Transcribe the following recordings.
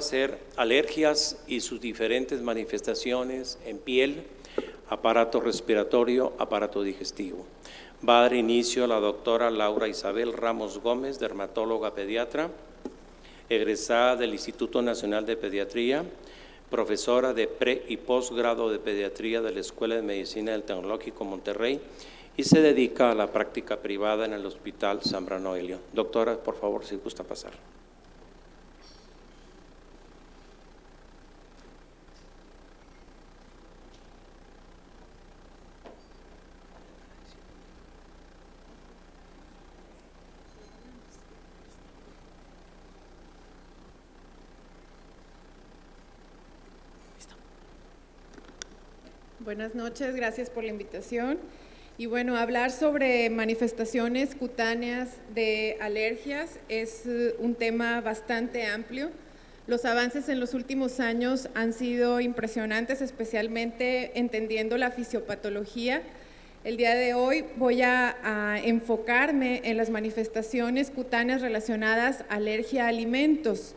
a ser alergias y sus diferentes manifestaciones en piel, aparato respiratorio, aparato digestivo. Va a dar inicio la doctora Laura Isabel Ramos Gómez, dermatóloga pediatra, egresada del Instituto Nacional de Pediatría, profesora de pre- y posgrado de pediatría de la Escuela de Medicina del Tecnológico Monterrey y se dedica a la práctica privada en el Hospital Zambrano Noelio. Doctora, por favor, si gusta pasar. Buenas noches, gracias por la invitación. Y bueno, hablar sobre manifestaciones cutáneas de alergias es un tema bastante amplio. Los avances en los últimos años han sido impresionantes, especialmente entendiendo la fisiopatología. El día de hoy voy a enfocarme en las manifestaciones cutáneas relacionadas a alergia a alimentos,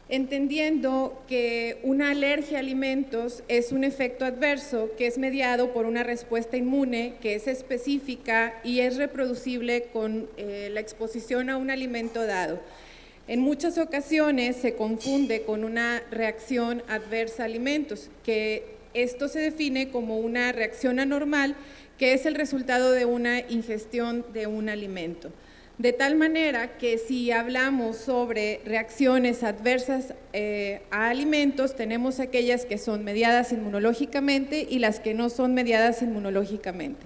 entendiendo que una alergia a alimentos es un efecto adverso que es mediado por una respuesta inmune que es específica y es reproducible con la exposición a un alimento dado. En muchas ocasiones se confunde con una reacción adversa a alimentos, que esto se define como una reacción anormal, que es el resultado de una ingestión de un alimento. De tal manera que si hablamos sobre reacciones adversas a alimentos, tenemos aquellas que son mediadas inmunológicamente y las que no son mediadas inmunológicamente.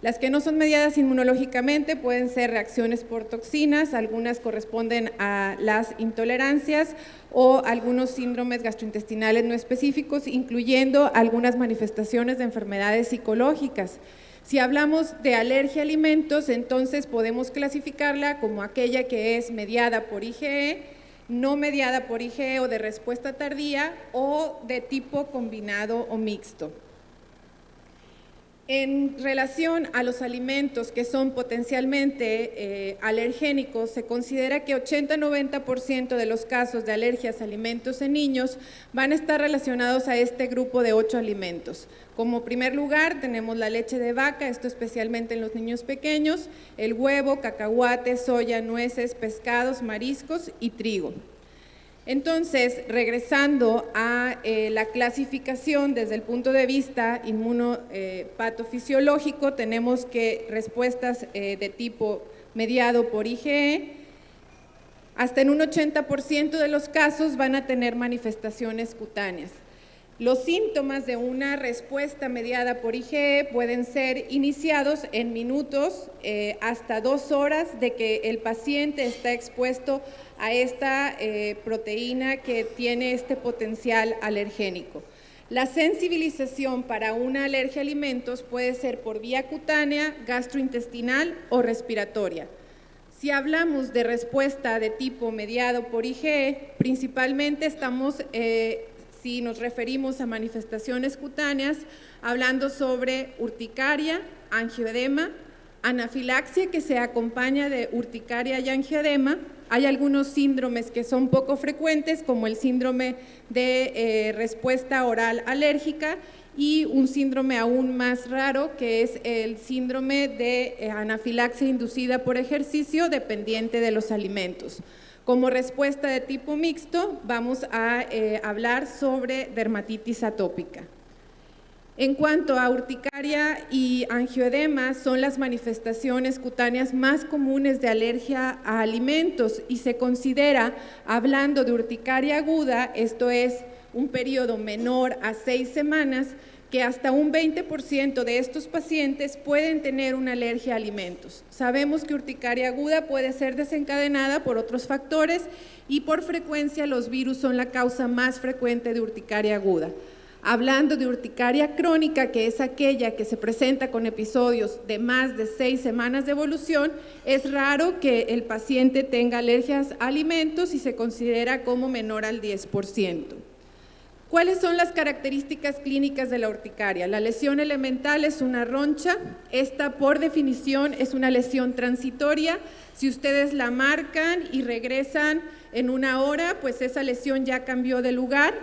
Las que no son mediadas inmunológicamente pueden ser reacciones por toxinas, algunas corresponden a las intolerancias o algunos síndromes gastrointestinales no específicos, incluyendo algunas manifestaciones de enfermedades psicológicas. Si hablamos de alergia a alimentos, entonces podemos clasificarla como aquella que es mediada por IgE, no mediada por IgE o de respuesta tardía o de tipo combinado o mixto. En relación a los alimentos que son potencialmente alergénicos, se considera que 80-90% de los casos de alergias a alimentos en niños van a estar relacionados a este grupo de 8 alimentos. Como primer lugar tenemos la leche de vaca, esto especialmente en los niños pequeños, el huevo, cacahuate, soya, nueces, pescados, mariscos y trigo. Entonces, regresando a la clasificación desde el punto de vista inmunopatofisiológico, tenemos que respuestas de tipo mediado por IgE, hasta en un 80% de los casos van a tener manifestaciones cutáneas. Los síntomas de una respuesta mediada por IgE pueden ser iniciados en minutos hasta 2 horas de que el paciente está expuesto a esta proteína que tiene este potencial alergénico. La sensibilización para una alergia a alimentos puede ser por vía cutánea, gastrointestinal o respiratoria. Si hablamos de respuesta de tipo mediado por IgE, principalmente estamos si nos referimos a manifestaciones cutáneas, hablando sobre urticaria, angioedema, anafilaxia que se acompaña de urticaria y angioedema. Hay algunos síndromes que son poco frecuentes, como el síndrome de respuesta oral alérgica y un síndrome aún más raro, que es el síndrome de anafilaxia inducida por ejercicio dependiente de los alimentos. Como respuesta de tipo mixto, vamos a hablar sobre dermatitis atópica. En cuanto a urticaria y angioedema, son las manifestaciones cutáneas más comunes de alergia a alimentos y se considera, hablando de urticaria aguda, esto es un periodo menor a 6 semanas, que hasta un 20% de estos pacientes pueden tener una alergia a alimentos. Sabemos que urticaria aguda puede ser desencadenada por otros factores y por frecuencia los virus son la causa más frecuente de urticaria aguda. Hablando de urticaria crónica, que es aquella que se presenta con episodios de más de 6 semanas de evolución, es raro que el paciente tenga alergias a alimentos y se considera como menor al 10%. ¿Cuáles son las características clínicas de la urticaria? La lesión elemental es una roncha, esta por definición es una lesión transitoria. Si ustedes la marcan y regresan en 1 hora, pues esa lesión ya cambió de lugar,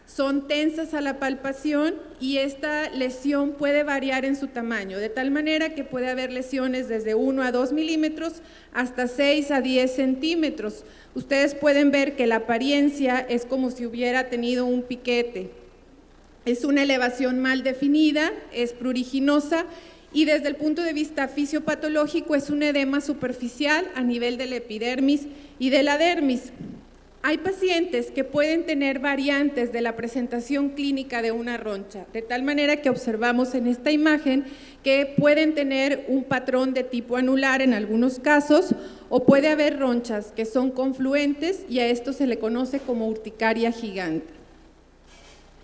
son tensas a la palpación y esta lesión puede variar en su tamaño, de tal manera que puede haber lesiones desde 1 a 2 milímetros hasta 6 a 10 centímetros. Ustedes pueden ver que la apariencia es como si hubiera tenido un piquete. Es una elevación mal definida, es pruriginosa y desde el punto de vista fisiopatológico es un edema superficial a nivel de la epidermis y de la dermis. Hay pacientes que pueden tener variantes de la presentación clínica de una roncha, de tal manera que observamos en esta imagen que pueden tener un patrón de tipo anular en algunos casos, o puede haber ronchas que son confluentes y a esto se le conoce como urticaria gigante.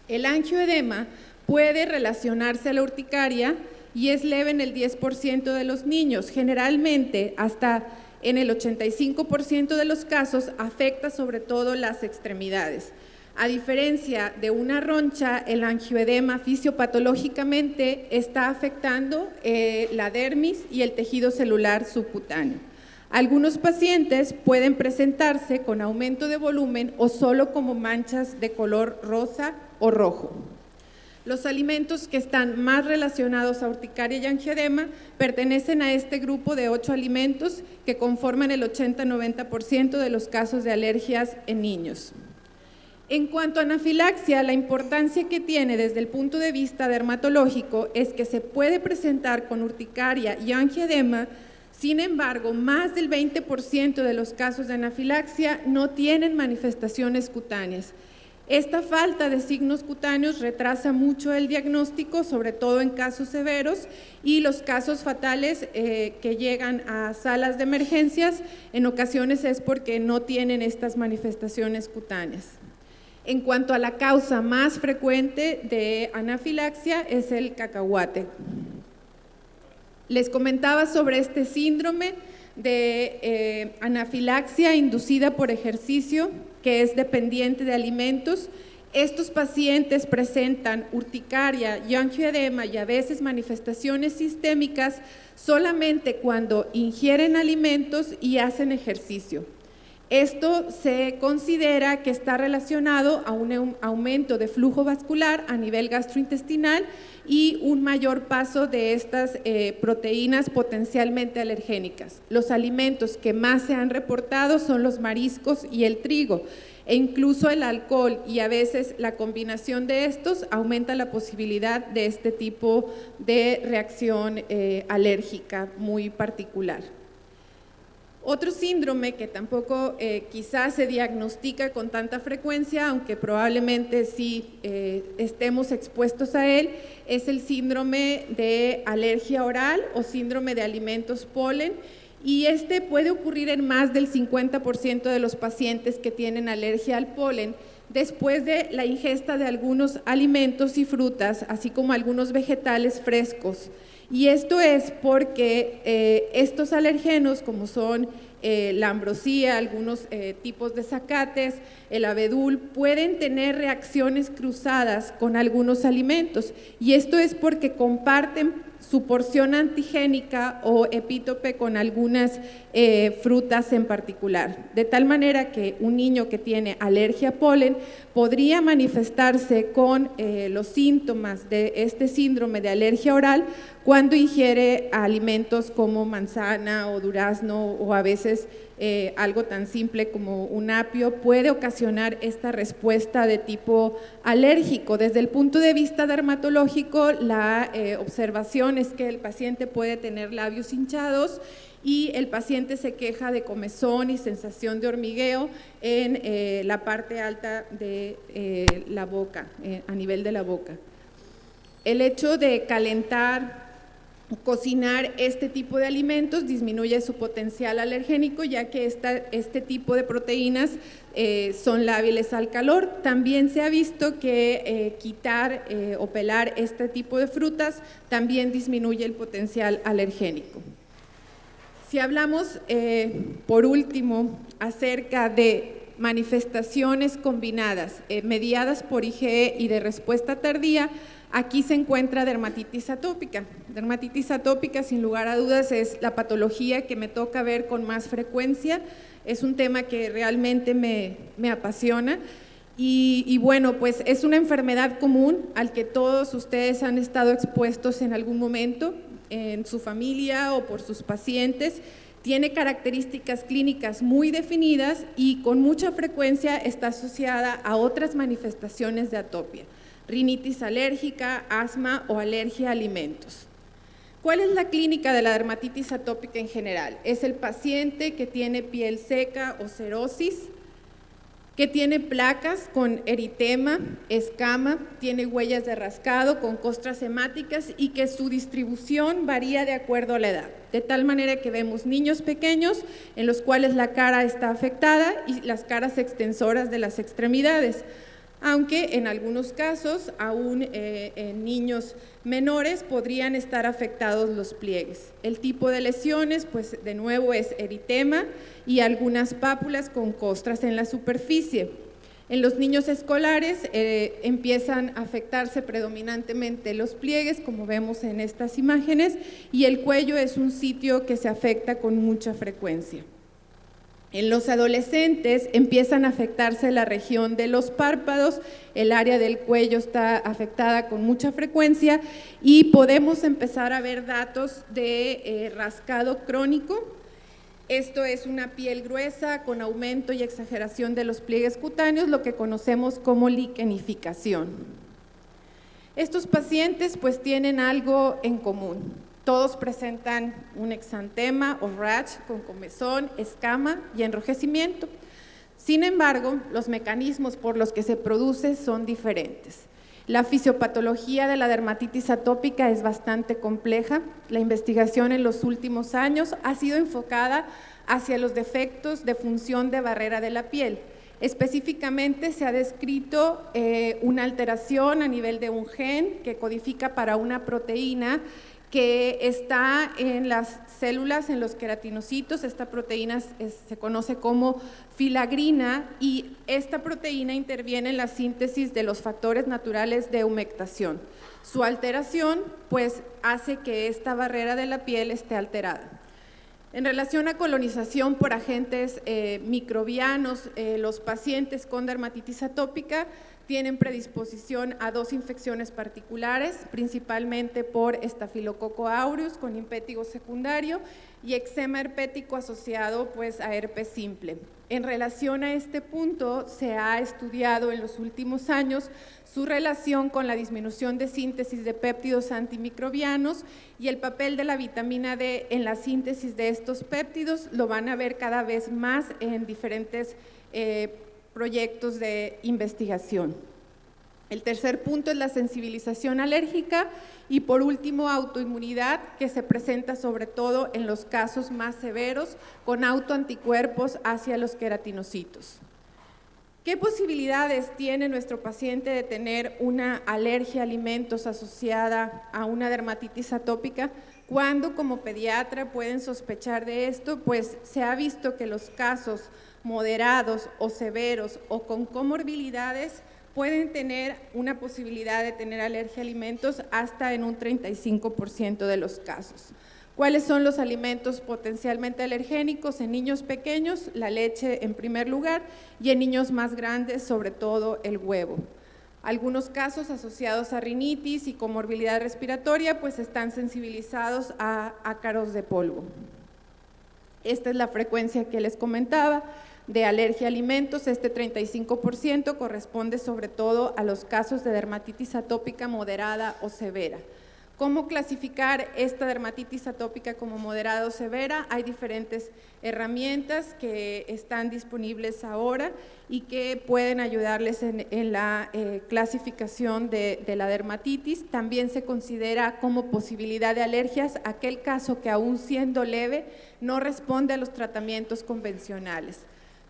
El angioedema puede relacionarse a la urticaria y es leve en el 10% de los niños, generalmente hasta en el 85% de los casos afecta sobre todo las extremidades. A diferencia de una roncha, el angioedema fisiopatológicamente está afectando la dermis y el tejido celular subcutáneo. Algunos pacientes pueden presentarse con aumento de volumen o solo como manchas de color rosa o rojo. Los alimentos que están más relacionados a urticaria y angioedema pertenecen a este grupo de 8 alimentos que conforman el 80-90% de los casos de alergias en niños. En cuanto a anafilaxia, la importancia que tiene desde el punto de vista dermatológico es que se puede presentar con urticaria y angioedema. Sin embargo, más del 20% de los casos de anafilaxia no tienen manifestaciones cutáneas. Esta falta de signos cutáneos retrasa mucho el diagnóstico, sobre todo en casos severos, y los casos fatales que llegan a salas de emergencias, en ocasiones es porque no tienen estas manifestaciones cutáneas. En cuanto a la causa más frecuente de anafilaxia es el cacahuate. Les comentaba sobre este síndrome de anafilaxia inducida por ejercicio, que es dependiente de alimentos. Estos pacientes presentan urticaria y angioedema y a veces manifestaciones sistémicas solamente cuando ingieren alimentos y hacen ejercicio. Esto se considera que está relacionado a un aumento de flujo vascular a nivel gastrointestinal y un mayor paso de estas proteínas potencialmente alergénicas. Los alimentos que más se han reportado son los mariscos y el trigo, e incluso el alcohol, y a veces la combinación de estos aumenta la posibilidad de este tipo de reacción alérgica muy particular. Otro síndrome que tampoco quizás se diagnostica con tanta frecuencia, aunque probablemente sí estemos expuestos a él, es el síndrome de alergia oral o síndrome de alimentos polen, y este puede ocurrir en más del 50% de los pacientes que tienen alergia al polen después de la ingesta de algunos alimentos y frutas, así como algunos vegetales frescos. Y esto es porque estos alergenos, como son la ambrosía, algunos tipos de zacates, el abedul, pueden tener reacciones cruzadas con algunos alimentos, y esto es porque comparten su porción antigénica o epítope con algunas frutas en particular, de tal manera que un niño que tiene alergia a polen podría manifestarse con los síntomas de este síndrome de alergia oral cuando ingiere alimentos como manzana o durazno, o a veces algo tan simple como un apio puede ocasionar esta respuesta de tipo alérgico. Desde el punto de vista dermatológico, la observación es que el paciente puede tener labios hinchados y el paciente se queja de comezón y sensación de hormigueo en la parte alta de la boca, a nivel de la boca. El hecho de calentar, cocinar este tipo de alimentos disminuye su potencial alergénico, ya que este tipo de proteínas son lábiles al calor. También se ha visto que quitar o pelar este tipo de frutas también disminuye el potencial alergénico. Si hablamos por último acerca de manifestaciones combinadas mediadas por IgE y de respuesta tardía, aquí se encuentra dermatitis atópica. Dermatitis atópica, sin lugar a dudas, es la patología que me toca ver con más frecuencia Es un tema que realmente me apasiona y bueno, pues es una enfermedad común al que todos ustedes han estado expuestos en algún momento, en su familia o por sus pacientes. Tiene características clínicas muy definidas y con mucha frecuencia está asociada a otras manifestaciones de atopia, rinitis alérgica, asma o alergia a alimentos. ¿Cuál es la clínica de la dermatitis atópica en general? Es el paciente que tiene piel seca o cerosis, que tiene placas con eritema, escama, tiene huellas de rascado con costras hemáticas y que su distribución varía de acuerdo a la edad. De tal manera que vemos niños pequeños en los cuales la cara está afectada y las caras extensoras de las extremidades, aunque en algunos casos, aún en niños menores, podrían estar afectados los pliegues. El tipo de lesiones, pues de nuevo es eritema y algunas pápulas con costras en la superficie. En los niños escolares empiezan a afectarse predominantemente los pliegues, como vemos en estas imágenes, y el cuello es un sitio que se afecta con mucha frecuencia. En los adolescentes empiezan a afectarse la región de los párpados, el área del cuello está afectada con mucha frecuencia y podemos empezar a ver datos de rascado crónico. Esto es una piel gruesa con aumento y exageración de los pliegues cutáneos, lo que conocemos como liquenificación. Estos pacientes pues tienen algo en común. Todos presentan un exantema o rash con comezón, escama y enrojecimiento. Sin embargo, los mecanismos por los que se produce son diferentes. La fisiopatología de la dermatitis atópica es bastante compleja. La investigación en los últimos años ha sido enfocada hacia los defectos de función de barrera de la piel. Específicamente se ha descrito una alteración a nivel de un gen que codifica para una proteína que está en las células, en los queratinocitos. Esta proteína se conoce como filagrina y esta proteína interviene en la síntesis de los factores naturales de humectación. Su alteración pues hace que esta barrera de la piel esté alterada. En relación a colonización por agentes microbianos, los pacientes con dermatitis atópica tienen predisposición a dos infecciones particulares, principalmente por Staphylococcus aureus con impétigo secundario y eczema herpético asociado pues a herpes simple. En relación a este punto, se ha estudiado en los últimos años su relación con la disminución de síntesis de péptidos antimicrobianos y el papel de la vitamina D en la síntesis de estos péptidos. Lo van a ver cada vez más en diferentes proyectos de investigación. El tercer punto es la sensibilización alérgica y por último autoinmunidad, que se presenta sobre todo en los casos más severos con autoanticuerpos hacia los queratinocitos. ¿Qué posibilidades tiene nuestro paciente de tener una alergia a alimentos asociada a una dermatitis atópica? ¿Cuándo como pediatra pueden sospechar de esto? Pues se ha visto que los casos moderados o severos o con comorbilidades pueden tener una posibilidad de tener alergia a alimentos hasta en un 35% de los casos. ¿Cuáles son los alimentos potencialmente alergénicos? En niños pequeños, la leche en primer lugar y en niños más grandes, sobre todo el huevo. Algunos casos asociados a rinitis y comorbilidad respiratoria pues están sensibilizados a ácaros de polvo. Esta es la frecuencia que les comentaba de alergia a alimentos. Este 35% corresponde sobre todo a los casos de dermatitis atópica moderada o severa. ¿Cómo clasificar esta dermatitis atópica como moderada o severa? Hay diferentes herramientas que están disponibles ahora y que pueden ayudarles en la clasificación de la dermatitis. También se considera como posibilidad de alergias aquel caso que aún siendo leve no responde a los tratamientos convencionales.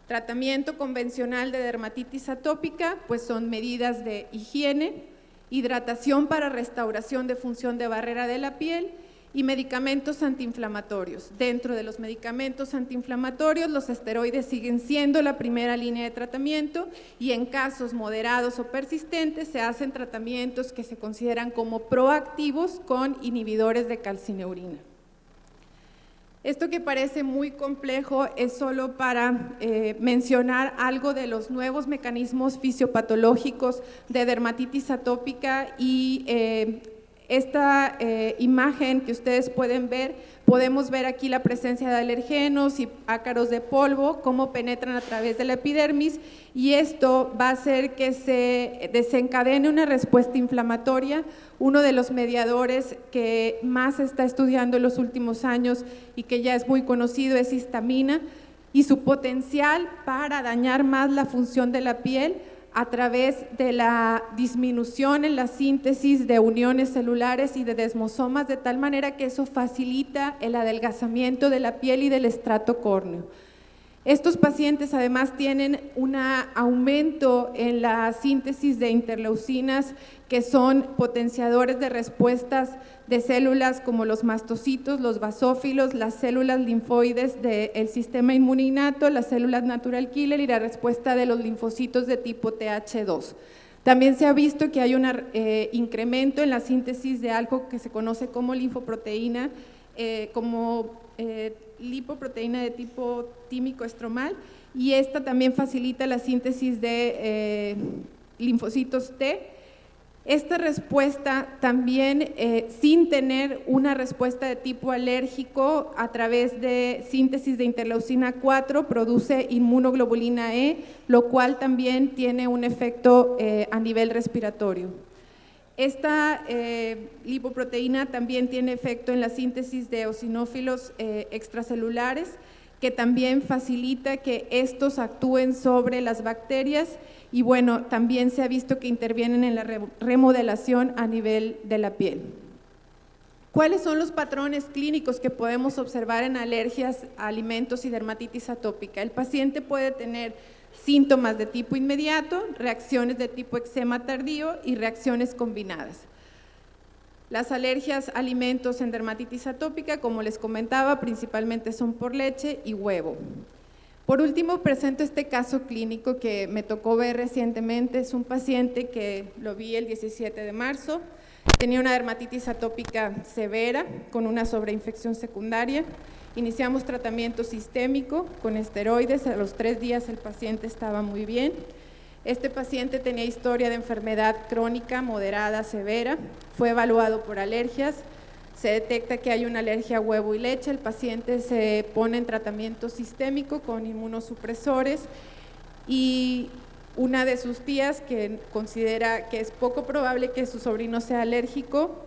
Tratamiento convencional de dermatitis atópica pues son medidas de higiene, hidratación para restauración de función de barrera de la piel y medicamentos antiinflamatorios. Dentro de los medicamentos antiinflamatorios, los esteroides siguen siendo la primera línea de tratamiento y en casos moderados o persistentes se hacen tratamientos que se consideran como proactivos con inhibidores de calcineurina. Esto que parece muy complejo es solo para mencionar algo de los nuevos mecanismos fisiopatológicos de dermatitis atópica y esta imagen que ustedes pueden ver, podemos ver aquí la presencia de alergenos y ácaros de polvo, cómo penetran a través de la epidermis, y esto va a hacer que se desencadene una respuesta inflamatoria. Uno de los mediadores que más se está estudiando en los últimos años y que ya es muy conocido es histamina, y su potencial para dañar más la función de la piel a través de la disminución en la síntesis de uniones celulares y de desmosomas, de tal manera que eso facilita el adelgazamiento de la piel y del estrato córneo. Estos pacientes además tienen un aumento en la síntesis de interleucinas, que son potenciadores de respuestas de células como los mastocitos, los basófilos, las células linfoides del sistema inmune innato, las células natural killer y la respuesta de los linfocitos de tipo Th2. También se ha visto que hay un incremento en la síntesis de algo que se conoce como linfoproteína, lipoproteína de tipo tímico estromal, y esta también facilita la síntesis de linfocitos T. Esta respuesta también, sin tener una respuesta de tipo alérgico, a través de síntesis de interleucina 4, produce inmunoglobulina E, lo cual también tiene un efecto a nivel respiratorio. Esta lipoproteína también tiene efecto en la síntesis de eosinófilos extracelulares, que también facilita que estos actúen sobre las bacterias, y bueno, también se ha visto que intervienen en la remodelación a nivel de la piel. ¿Cuáles son los patrones clínicos que podemos observar en alergias a alimentos y dermatitis atópica? El paciente puede tener síntomas de tipo inmediato, reacciones de tipo eczema tardío y reacciones combinadas. Las alergias a alimentos en dermatitis atópica, como les comentaba, principalmente son por leche y huevo. Por último, presento este caso clínico que me tocó ver recientemente. Es un paciente que lo vi el 17 de marzo, tenía una dermatitis atópica severa con una sobreinfección secundaria. Iniciamos tratamiento sistémico con esteroides, a los 3 días el paciente estaba muy bien. Este paciente tenía historia de enfermedad crónica moderada severa, fue evaluado por alergias, se detecta que hay una alergia a huevo y leche, el paciente se pone en tratamiento sistémico con inmunosupresores, y una de sus tías, que considera que es poco probable que su sobrino sea alérgico,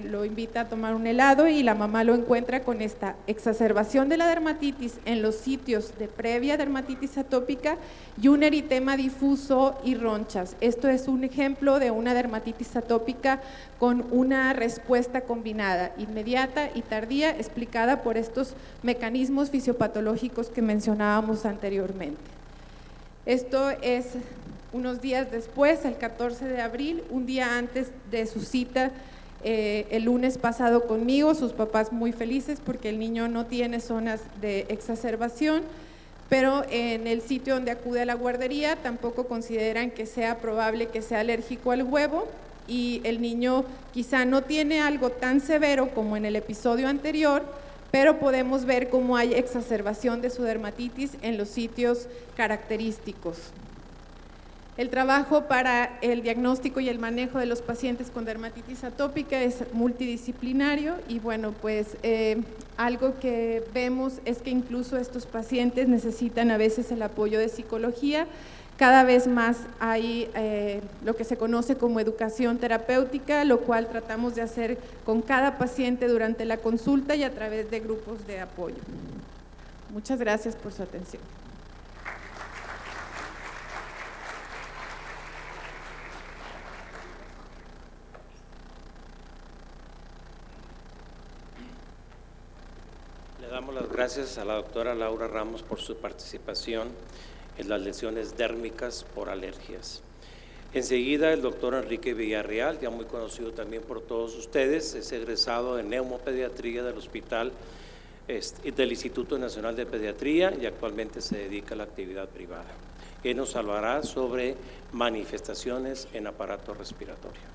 lo invita a tomar un helado, y la mamá lo encuentra con esta exacerbación de la dermatitis en los sitios de previa dermatitis atópica y un eritema difuso y ronchas. Esto es un ejemplo de una dermatitis atópica con una respuesta combinada, inmediata y tardía, explicada por estos mecanismos fisiopatológicos que mencionábamos anteriormente. Esto es unos días después, el 14 de abril, un día antes de su cita el lunes pasado conmigo. Sus papás muy felices porque el niño no tiene zonas de exacerbación, pero en el sitio donde acude a la guardería tampoco consideran que sea probable que sea alérgico al huevo, y el niño quizá no tiene algo tan severo como en el episodio anterior, pero podemos ver cómo hay exacerbación de su dermatitis en los sitios característicos. El trabajo para el diagnóstico y el manejo de los pacientes con dermatitis atópica es multidisciplinario, y bueno, pues algo que vemos es que incluso estos pacientes necesitan a veces el apoyo de psicología. Cada vez más hay lo que se conoce como educación terapéutica, lo cual tratamos de hacer con cada paciente durante la consulta y a través de grupos de apoyo. Muchas gracias por su atención. Le damos las gracias a la doctora Laura Ramos por su participación en las lesiones dérmicas por alergias. Enseguida el doctor Enrique Villarreal, ya muy conocido también por todos ustedes, es egresado de neumopediatría del Hospital del Instituto Nacional de Pediatría y actualmente se dedica a la actividad privada. Él nos hablará sobre manifestaciones en aparato respiratorio.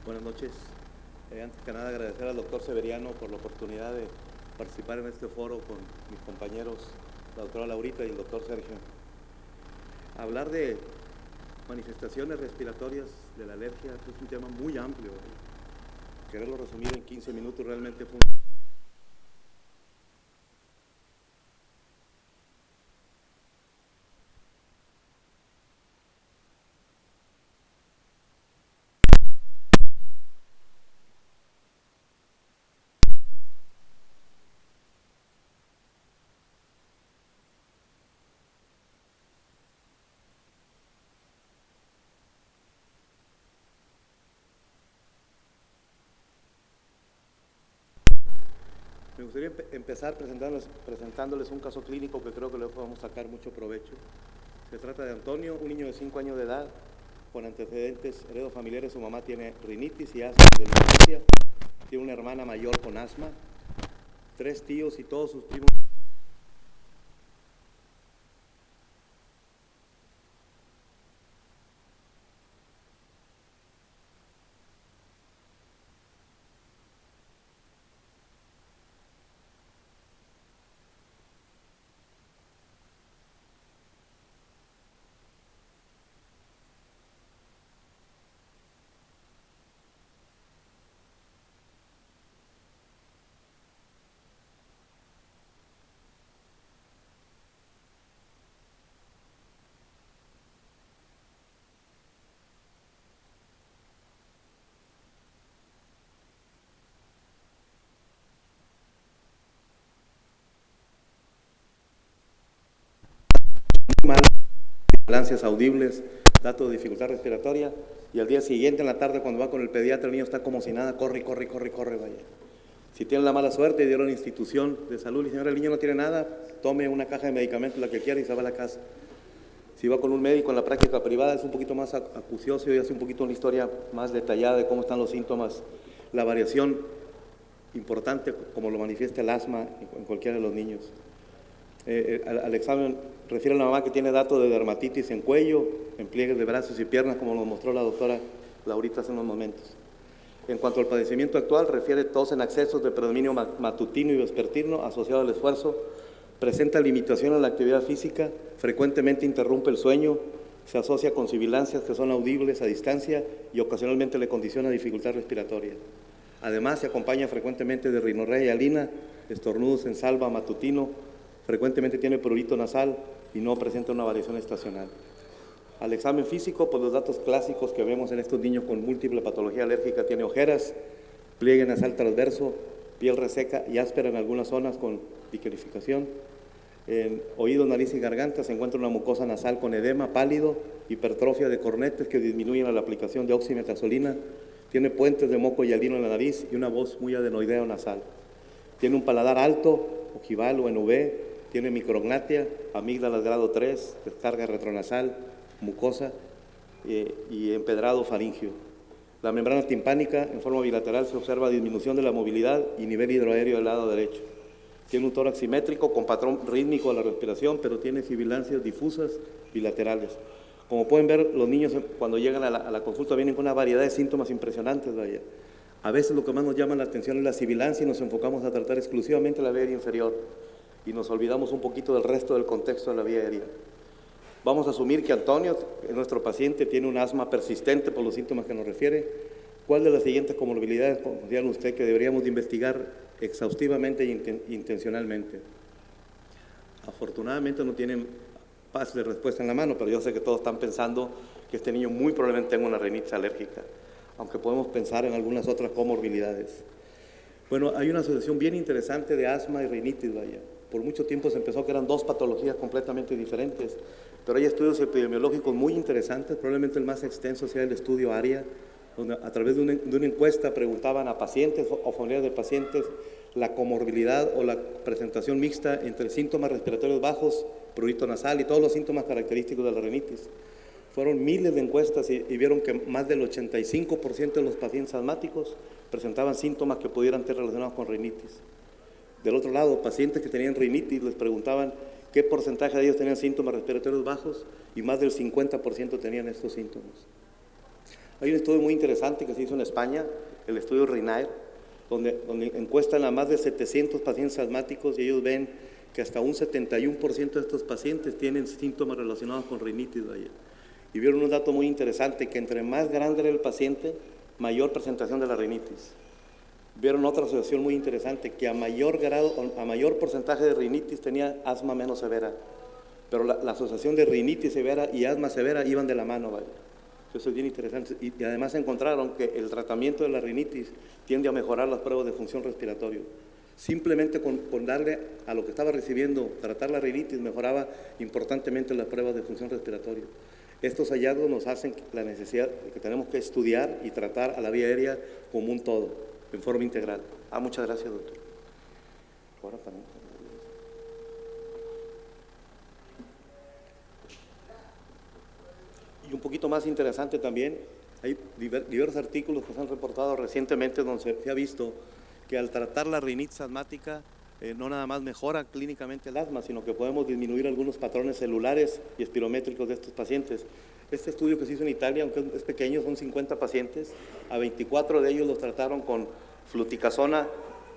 Buenas noches. Antes que nada agradecer al doctor Severiano por la oportunidad de participar en este foro con mis compañeros, la doctora Laurita y el doctor Sergio. Hablar de manifestaciones respiratorias de la alergia es un tema muy amplio. Quererlo resumir en 15 minutos realmente fue Me gustaría empezar presentándoles un caso clínico que creo que le podemos sacar mucho provecho. Se trata de Antonio, un niño de 5 años de edad, con antecedentes heredofamiliares. Su mamá tiene rinitis y asma de infancia, tiene una hermana mayor con asma, 3 tíos y todos sus primos. Ambulancias audibles, datos de dificultad respiratoria, y al día siguiente en la tarde cuando va con el pediatra el niño está como si nada, corre, vaya. Si tiene la mala suerte y dieron a la institución de salud, y señora, el niño no tiene nada, tome una caja de medicamentos, la que quiera, y se va a la casa. Si va con un médico en la práctica privada es un poquito más acucioso y hace un poquito una historia más detallada de cómo están los síntomas, la variación importante como lo manifiesta el asma en cualquiera de los niños. Al examen refiere a la mamá que tiene datos de dermatitis en cuello, en pliegues de brazos y piernas, como nos mostró la doctora Laurita hace unos momentos. En cuanto al padecimiento actual, refiere tos en accesos de predominio matutino y vespertino asociado al esfuerzo, presenta limitación a la actividad física, frecuentemente interrumpe el sueño, se asocia con sibilancias que son audibles a distancia y ocasionalmente le condiciona dificultad respiratoria. Además, se acompaña frecuentemente de rinorrea y alina, estornudos en salva matutino, frecuentemente tiene prurito nasal y no presenta una variación estacional. Al examen físico, pues los datos clásicos que vemos en estos niños con múltiple patología alérgica: tiene ojeras, pliegue nasal transverso, piel reseca y áspera en algunas zonas con liquenificación. En oído, nariz y garganta se encuentra una mucosa nasal con edema pálido, hipertrofia de cornetes que disminuyen a la aplicación de oximetazolina, tiene puentes de moco y alino en la nariz y una voz muy adenoidea o nasal. Tiene un paladar alto, ojival o en V, tiene micrognatia, amígdalas grado 3, descarga retronasal, mucosa y empedrado faringio. La membrana timpánica en forma bilateral se observa disminución de la movilidad y nivel hidroaéreo del lado derecho. Tiene un tórax simétrico con patrón rítmico de la respiración, pero tiene sibilancias difusas bilaterales. Como pueden ver, los niños cuando llegan a la consulta vienen con una variedad de síntomas impresionantes, vaya. A veces lo que más nos llama la atención es la sibilancia y nos enfocamos a tratar exclusivamente la vía aérea inferior y nos olvidamos un poquito del resto del contexto de la vía aérea. Vamos a asumir que Antonio, nuestro paciente, tiene un asma persistente por los síntomas que nos refiere. ¿Cuál de las siguientes comorbilidades considera usted que deberíamos de investigar exhaustivamente e intencionalmente? Afortunadamente no tienen paz de respuesta en la mano, pero yo sé que todos están pensando que este niño muy probablemente tenga una rinitis alérgica, aunque podemos pensar en algunas otras comorbilidades. Bueno, hay una asociación bien interesante de asma y rinitis, vaya. Por mucho tiempo se pensó que eran dos patologías completamente diferentes, pero hay estudios epidemiológicos muy interesantes. Probablemente el más extenso sea el estudio ARIA, donde a través de una encuesta preguntaban a pacientes o familiares de pacientes la comorbilidad o la presentación mixta entre síntomas respiratorios bajos, prurito nasal y todos los síntomas característicos de la rinitis. Fueron miles de encuestas y vieron que más del 85% de los pacientes asmáticos presentaban síntomas que pudieran estar relacionados con rinitis. Del otro lado, pacientes que tenían rinitis les preguntaban qué porcentaje de ellos tenían síntomas respiratorios bajos y más del 50% tenían estos síntomas. Hay un estudio muy interesante que se hizo en España, el estudio RINAIR, donde encuestan a más de 700 pacientes asmáticos y ellos ven que hasta un 71% de estos pacientes tienen síntomas relacionados con rinitis. Y vieron un dato muy interesante, que entre más grande era el paciente, mayor presentación de la rinitis. Vieron otra asociación muy interesante, que a mayor porcentaje de rinitis tenía asma menos severa. Pero la asociación de rinitis severa y asma severa iban de la mano, ¿vale? Eso es bien interesante. Y además encontraron que el tratamiento de la rinitis tiende a mejorar las pruebas de función respiratoria. Simplemente con darle a lo que estaba recibiendo, tratar la rinitis, mejoraba importantemente las pruebas de función respiratoria. Estos hallazgos nos hacen la necesidad de que tenemos que estudiar y tratar a la vía aérea como un todo, en forma integral. Muchas gracias, doctor. Ahora también. Y un poquito más interesante también, hay diversos artículos que se han reportado recientemente donde se ha visto que al tratar la rinitis asmática no nada más mejora clínicamente el asma, sino que podemos disminuir algunos patrones celulares y espirométricos de estos pacientes. Este estudio que se hizo en Italia, aunque es pequeño, son 50 pacientes, a 24 de ellos los trataron con fluticasona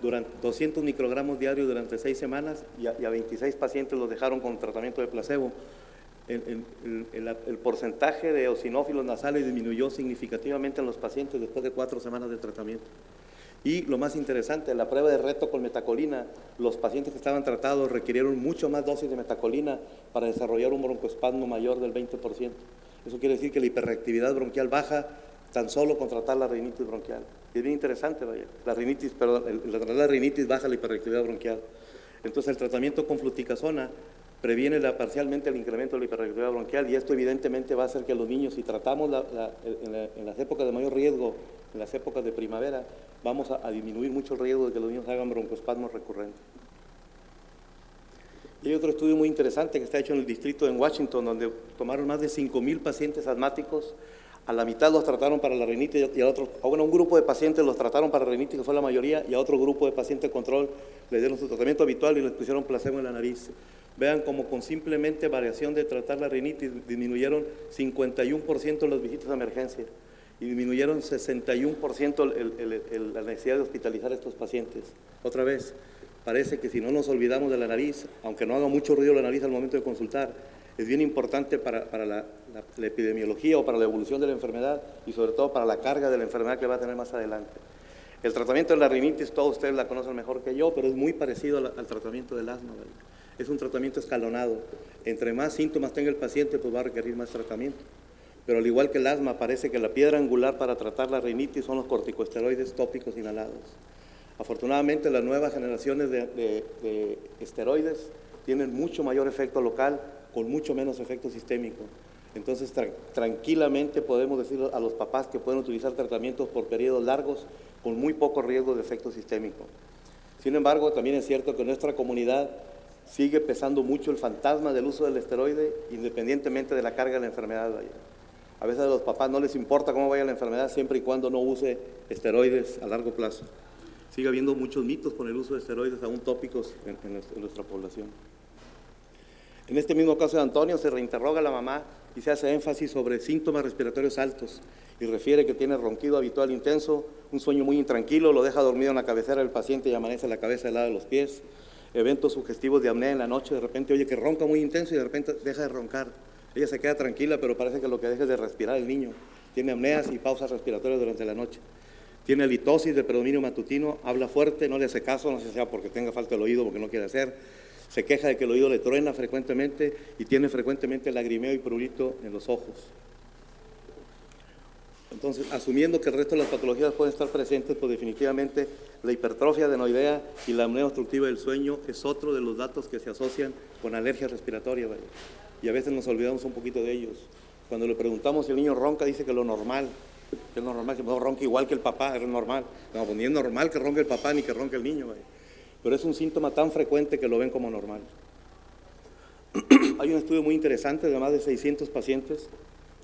durante 200 microgramos diarios durante 6 semanas y a 26 pacientes los dejaron con tratamiento de placebo. El porcentaje de eosinófilos nasales disminuyó significativamente en los pacientes después de 4 semanas de tratamiento. Y lo más interesante, la prueba de reto con metacolina, los pacientes que estaban tratados requirieron mucho más dosis de metacolina para desarrollar un broncoespasmo mayor del 20%. Eso quiere decir que la hiperreactividad bronquial baja tan solo con tratar la rinitis bronquial. Y es bien interesante, vaya. La rinitis baja la hiperreactividad bronquial. Entonces el tratamiento con fluticasona previene parcialmente el incremento de la hiperreactividad bronquial, y esto evidentemente va a hacer que los niños, si tratamos en las épocas de mayor riesgo, en las épocas de primavera, vamos a disminuir mucho el riesgo de que los niños hagan broncoespasmos recurrentes. Y hay otro estudio muy interesante que está hecho en el distrito en Washington, donde tomaron más de 5,000 pacientes asmáticos, a la mitad los trataron para la rinitis y un grupo de pacientes los trataron para rinitis, que fue la mayoría, y a otro grupo de pacientes control les dieron su tratamiento habitual y les pusieron placebo en la nariz. Vean cómo con simplemente variación de tratar la rinitis disminuyeron 51% las visitas a emergencia y disminuyeron 61% la necesidad de hospitalizar a estos pacientes. Otra vez, parece que si no nos olvidamos de la nariz, aunque no haga mucho ruido la nariz al momento de consultar, es bien importante para la epidemiología o para la evolución de la enfermedad y sobre todo para la carga de la enfermedad que va a tener más adelante. El tratamiento de la rinitis, todos ustedes la conocen mejor que yo, pero es muy parecido al tratamiento del asma, ¿vale? Es un tratamiento escalonado. Entre más síntomas tenga el paciente, pues va a requerir más tratamiento. Pero al igual que el asma, parece que la piedra angular para tratar la rinitis son los corticosteroides tópicos inhalados. Afortunadamente, las nuevas generaciones de esteroides tienen mucho mayor efecto local, con mucho menos efecto sistémico. Entonces, tranquilamente podemos decir a los papás que pueden utilizar tratamientos por periodos largos con muy poco riesgo de efecto sistémico. Sin embargo, también es cierto que en nuestra comunidad sigue pesando mucho el fantasma del uso del esteroide, independientemente de la carga de la enfermedad. A veces a los papás no les importa cómo vaya la enfermedad, siempre y cuando no use esteroides a largo plazo. Sigue habiendo muchos mitos con el uso de esteroides aún tópicos en nuestra población. En este mismo caso de Antonio, se reinterroga a la mamá y se hace énfasis sobre síntomas respiratorios altos y refiere que tiene ronquido habitual intenso, un sueño muy intranquilo, lo deja dormido en la cabecera del paciente y amanece la cabeza helada de los pies, eventos sugestivos de apnea en la noche, de repente oye que ronca muy intenso y de repente deja de roncar. Ella se queda tranquila, pero parece que lo que deja es de respirar el niño. Tiene apneas y pausas respiratorias durante la noche. Tiene halitosis de predominio matutino, habla fuerte, no le hace caso, no sé si sea porque tenga falta del oído, porque no quiere hacer. Se queja de que el oído le truena frecuentemente y tiene frecuentemente lagrimeo y prurito en los ojos. Entonces, asumiendo que el resto de las patologías pueden estar presentes, pues definitivamente la hipertrofia adenoidea y la apnea obstructiva del sueño es otro de los datos que se asocian con alergia respiratoria, ¿vale? Y a veces nos olvidamos un poquito de ellos. Cuando le preguntamos si el niño ronca, dice que lo normal, que es normal, que no ronca igual que el papá, es normal. No, pues ni es normal que ronque el papá ni que ronque el niño, ¿vale? Pero es un síntoma tan frecuente que lo ven como normal. Hay un estudio muy interesante de más de 600 pacientes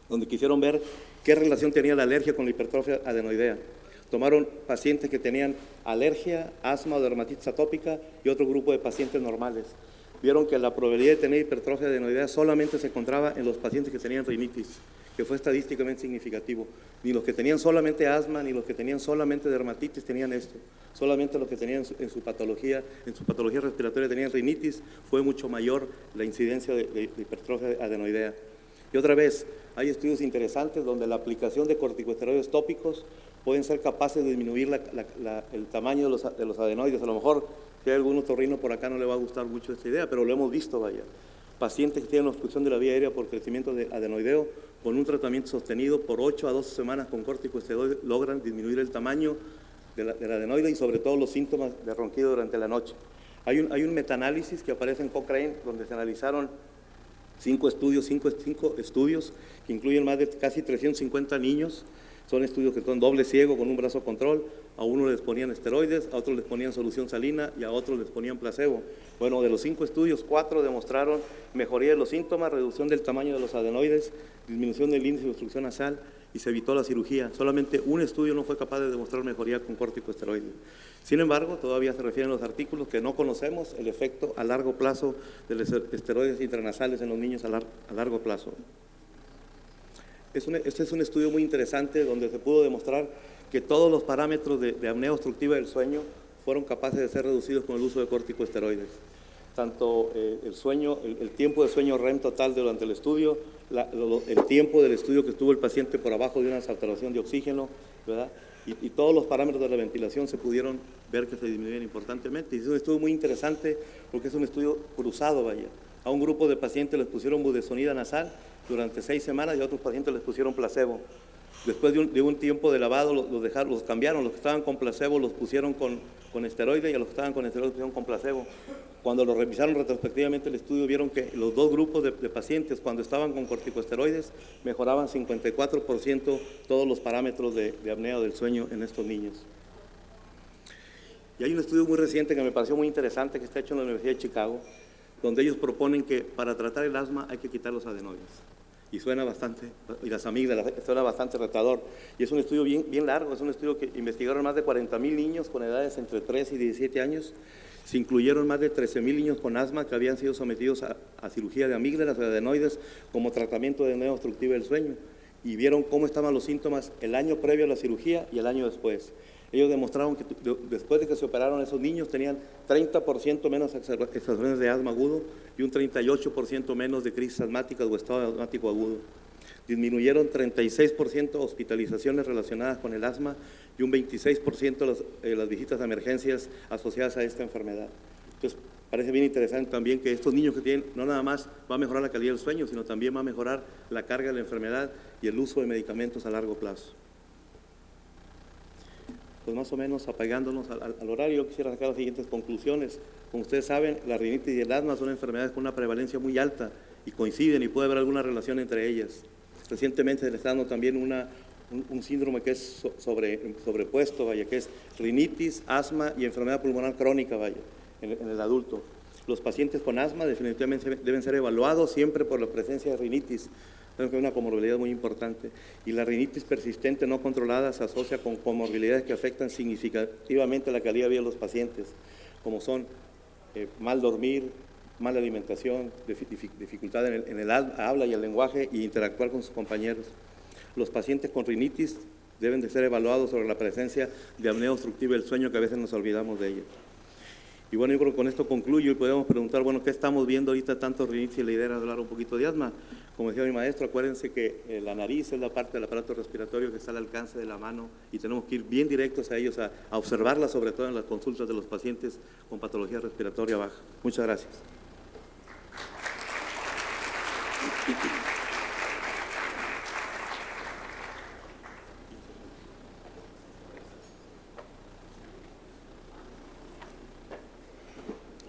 donde quisieron ver qué relación tenía la alergia con la hipertrofia adenoidea. Tomaron pacientes que tenían alergia, asma o dermatitis atópica y otro grupo de pacientes normales. Vieron que la probabilidad de tener hipertrofia adenoidea solamente se encontraba en los pacientes que tenían rinitis, que fue estadísticamente significativo. Ni los que tenían solamente asma, ni los que tenían solamente dermatitis tenían esto. Solamente los que tenían en su patología respiratoria tenían rinitis, fue mucho mayor la incidencia de hipertrofia adenoidea. Y otra vez, hay estudios interesantes donde la aplicación de corticosteroides tópicos pueden ser capaces de disminuir el tamaño de los adenoides. A lo mejor, si hay algún otorrino por acá no le va a gustar mucho esta idea, pero lo hemos visto, vaya. Pacientes que tienen obstrucción de la vía aérea por crecimiento de adenoideo, con un tratamiento sostenido por 8 a 12 semanas con corticosteroides, logran disminuir el tamaño del adenoide y sobre todo los síntomas de ronquido durante la noche. Hay un metaanálisis que aparece en Cochrane, donde se analizaron 5 estudios que incluyen más de casi 350 niños. Son estudios que son doble ciego con un brazo control. A uno les ponían esteroides, a otros les ponían solución salina y a otros les ponían placebo. Bueno, de los 5 estudios, 4 demostraron mejoría de los síntomas, reducción del tamaño de los adenoides, disminución del índice de obstrucción nasal y se evitó la cirugía. Solamente un estudio no fue capaz de demostrar mejoría con corticosteroides. Sin embargo, todavía se refieren los artículos que no conocemos el efecto a largo plazo de los esteroides intranasales en los niños a largo plazo. Este es un estudio muy interesante donde se pudo demostrar que todos los parámetros de apnea obstructiva del sueño fueron capaces de ser reducidos con el uso de corticosteroides. Tanto el tiempo de sueño REM total durante el estudio, el tiempo del estudio que estuvo el paciente por abajo de una saturación de oxígeno, ¿verdad? Y todos los parámetros de la ventilación se pudieron ver que se disminuían importantemente. Y es un estudio muy interesante porque es un estudio cruzado, vaya. A un grupo de pacientes les pusieron budesonida nasal durante 6 semanas y a otros pacientes les pusieron placebo. Después de un tiempo de lavado los cambiaron, los que estaban con placebo los pusieron con esteroides y a los que estaban con esteroides los pusieron con placebo. Cuando lo revisaron retrospectivamente el estudio vieron que los 2 grupos de pacientes cuando estaban con corticosteroides mejoraban 54% todos los parámetros de apnea del sueño en estos niños. Y hay un estudio muy reciente que me pareció muy interesante que está hecho en la Universidad de Chicago, donde ellos proponen que para tratar el asma hay que quitar los adenoides. Y suena bastante, y las amígdalas, suena bastante retador. Y es un estudio bien largo, es un estudio que investigaron más de 40,000 niños con edades entre 3 y 17 años. Se incluyeron más de 13,000 niños con asma que habían sido sometidos a cirugía de amígdalas o de adenoides como tratamiento de apnea obstructiva del sueño. Y vieron cómo estaban los síntomas el año previo a la cirugía y el año después. Ellos demostraron que después de que se operaron esos niños tenían 30% menos exacerbaciones de asma agudo y un 38% menos de crisis asmáticas o estado asmático agudo. Disminuyeron 36% hospitalizaciones relacionadas con el asma y un 26% las visitas a emergencias asociadas a esta enfermedad. Entonces, parece bien interesante también que estos niños que tienen, no nada más va a mejorar la calidad del sueño, sino también va a mejorar la carga de la enfermedad y el uso de medicamentos a largo plazo. Pues más o menos apegándonos al horario, yo quisiera sacar las siguientes conclusiones. Como ustedes saben, la rinitis y el asma son enfermedades con una prevalencia muy alta y coinciden y puede haber alguna relación entre ellas. Recientemente se le está dando también un síndrome que es sobrepuesto, vaya, que es rinitis, asma y enfermedad pulmonar crónica, vaya, en el adulto. Los pacientes con asma definitivamente deben ser evaluados siempre por la presencia de rinitis. Es una comorbilidad muy importante. Y la rinitis persistente no controlada se asocia con comorbilidades que afectan significativamente la calidad de vida de los pacientes, como son mal dormir, mala alimentación, dificultad en el habla y el lenguaje y interactuar con sus compañeros. Los pacientes con rinitis deben de ser evaluados sobre la presencia de apnea obstructiva del sueño, que a veces nos olvidamos de ella. Y bueno, yo creo que con esto concluyo y podemos preguntar, bueno, ¿qué estamos viendo ahorita tanto rinitis? Y la idea era hablar un poquito de asma. Como decía mi maestro, acuérdense que la nariz es la parte del aparato respiratorio que está al alcance de la mano y tenemos que ir bien directos a ellos, a observarla, sobre todo en las consultas de los pacientes con patología respiratoria baja. Muchas gracias.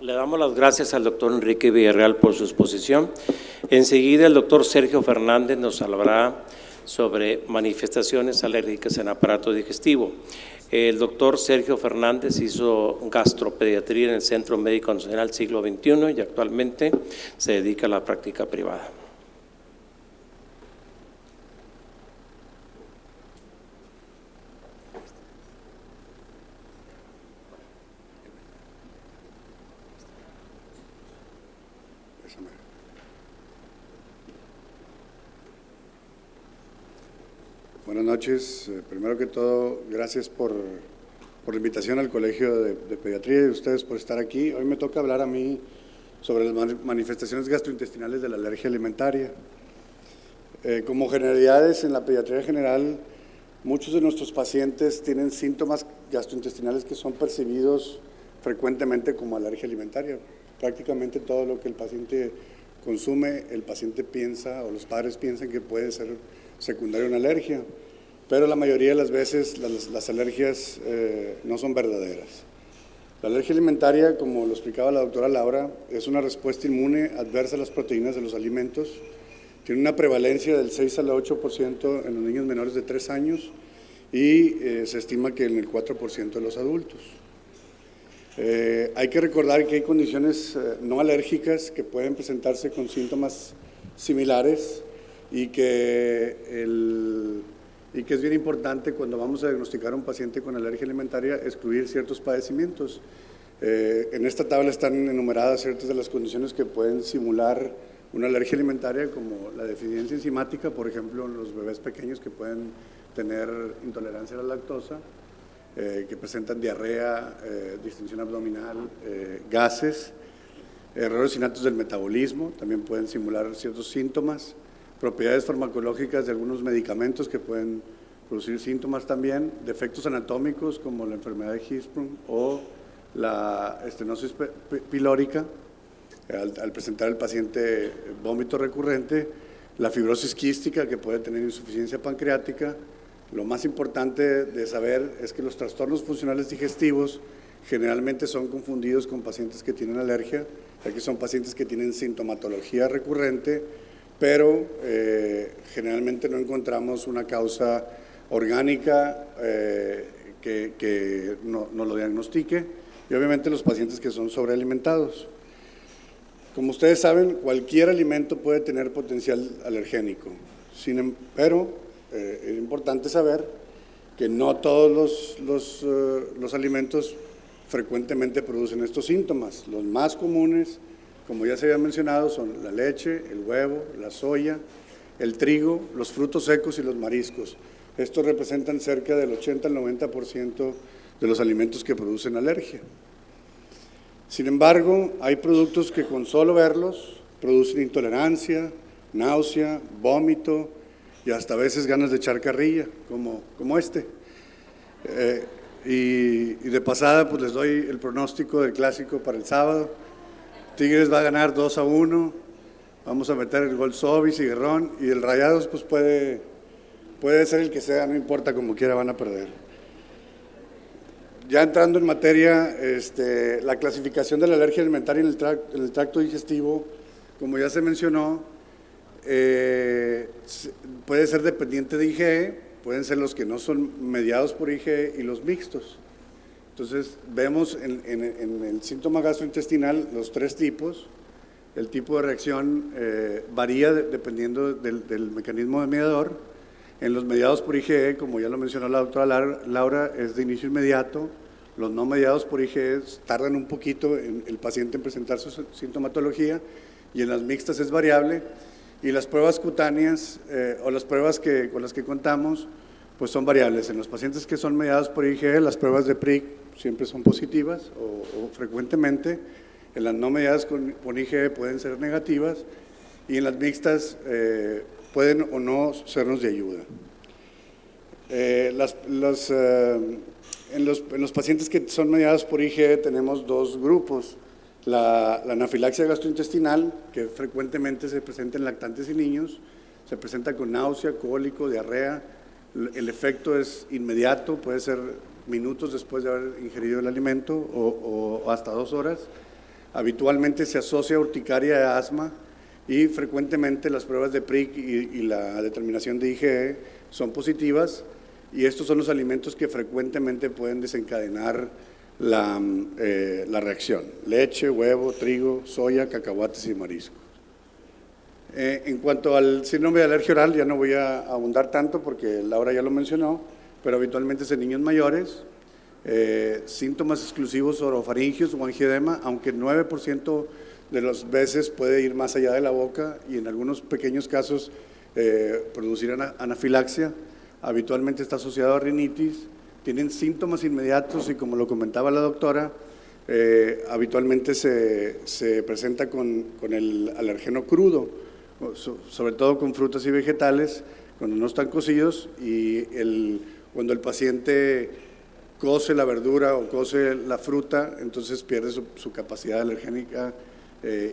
Le damos las gracias al doctor Enrique Villarreal por su exposición. Enseguida el doctor Sergio Fernández nos hablará sobre manifestaciones alérgicas en aparato digestivo. El doctor Sergio Fernández hizo gastropediatría en el Centro Médico Nacional Siglo XXI y actualmente se dedica a la práctica privada. Buenas noches. Primero que todo, gracias por la invitación al Colegio de Pediatría y ustedes por estar aquí. Hoy me toca hablar a mí sobre las manifestaciones gastrointestinales de la alergia alimentaria. Como generalidades en la pediatría general, muchos de nuestros pacientes tienen síntomas gastrointestinales que son percibidos frecuentemente como alergia alimentaria. Prácticamente todo lo que el paciente consume, el paciente piensa o los padres piensan que puede ser secundario a una alergia, pero la mayoría de las veces las alergias no son verdaderas. La alergia alimentaria, como lo explicaba la doctora Laura, es una respuesta inmune adversa a las proteínas de los alimentos. Tiene una prevalencia del 6 al 8% en los niños menores de 3 años y se estima que en el 4% de los adultos. Hay que recordar que hay condiciones no alérgicas que pueden presentarse con síntomas similares y que es bien importante cuando vamos a diagnosticar a un paciente con alergia alimentaria excluir ciertos padecimientos. En esta tabla están enumeradas ciertas de las condiciones que pueden simular una alergia alimentaria, como la deficiencia enzimática, por ejemplo, en los bebés pequeños que pueden tener intolerancia a la lactosa, que presentan diarrea, distensión abdominal, gases, errores innatos del metabolismo, también pueden simular ciertos síntomas, propiedades farmacológicas de algunos medicamentos que pueden producir síntomas también, defectos anatómicos como la enfermedad de Hirschsprung o la estenosis pilórica, al presentar el paciente vómito recurrente, la fibrosis quística que puede tener insuficiencia pancreática. Lo más importante de saber es que los trastornos funcionales digestivos generalmente son confundidos con pacientes que tienen alergia, ya que son pacientes que tienen sintomatología recurrente, pero generalmente no encontramos una causa orgánica que no lo diagnostique, y obviamente los pacientes que son sobrealimentados. Como ustedes saben, cualquier alimento puede tener potencial alergénico, pero es importante saber que no todos los alimentos frecuentemente producen estos síntomas. Los más comunes, como ya se había mencionado, son la leche, el huevo, la soya, el trigo, los frutos secos y los mariscos. Estos representan cerca del 80 al 90% de los alimentos que producen alergia. Sin embargo, hay productos que con solo verlos producen intolerancia, náusea, vómito y hasta a veces ganas de echar carrilla, como este. Y de pasada, pues les doy el pronóstico del clásico para el sábado. Tigres va a ganar 2-1, vamos a meter el gol Sobis y Guerrón, y el Rayados pues puede ser el que sea, no importa, como quiera van a perder. Ya entrando en materia, la clasificación de la alergia alimentaria en el tracto digestivo, como ya se mencionó, puede ser dependiente de IgE, pueden ser los que no son mediados por IgE y los mixtos. Entonces, vemos en el síntoma gastrointestinal los 3 tipos. El tipo de reacción varía dependiendo del mecanismo de mediador. En los mediados por IgE, como ya lo mencionó la doctora Laura, es de inicio inmediato. Los no mediados por IgE tardan un poquito en el paciente en presentar su sintomatología, y en las mixtas es variable. Y las pruebas cutáneas o las pruebas con las que contamos, pues son variables. En los pacientes que son mediados por IgE, las pruebas de PRIC siempre son positivas o frecuentemente. En las no mediadas con IgE pueden ser negativas, y en las mixtas pueden o no sernos de ayuda. En los pacientes que son mediados por IgE tenemos 2 grupos. La anafilaxia gastrointestinal, que frecuentemente se presenta en lactantes y niños, se presenta con náusea, cólico, diarrea. El efecto es inmediato, puede ser minutos después de haber ingerido el alimento o hasta 2 horas. Habitualmente se asocia a urticaria y asma, y frecuentemente las pruebas de PRIC y la determinación de IgE son positivas, y estos son los alimentos que frecuentemente pueden desencadenar la reacción: leche, huevo, trigo, soya, cacahuates y mariscos. En cuanto al síndrome de alergia oral, ya no voy a abundar tanto porque Laura ya lo mencionó, pero habitualmente es en niños mayores. Síntomas exclusivos orofaringios o angioedema, aunque el 9% de las veces puede ir más allá de la boca y en algunos pequeños casos producir anafilaxia. habitualmente está asociado a rinitis, tienen síntomas inmediatos y, como lo comentaba la doctora, habitualmente se presenta con el alergeno crudo, sobre todo con frutas y vegetales, cuando no están cocidos, y cuando el paciente cose la verdura o cose la fruta, entonces pierde su capacidad alergénica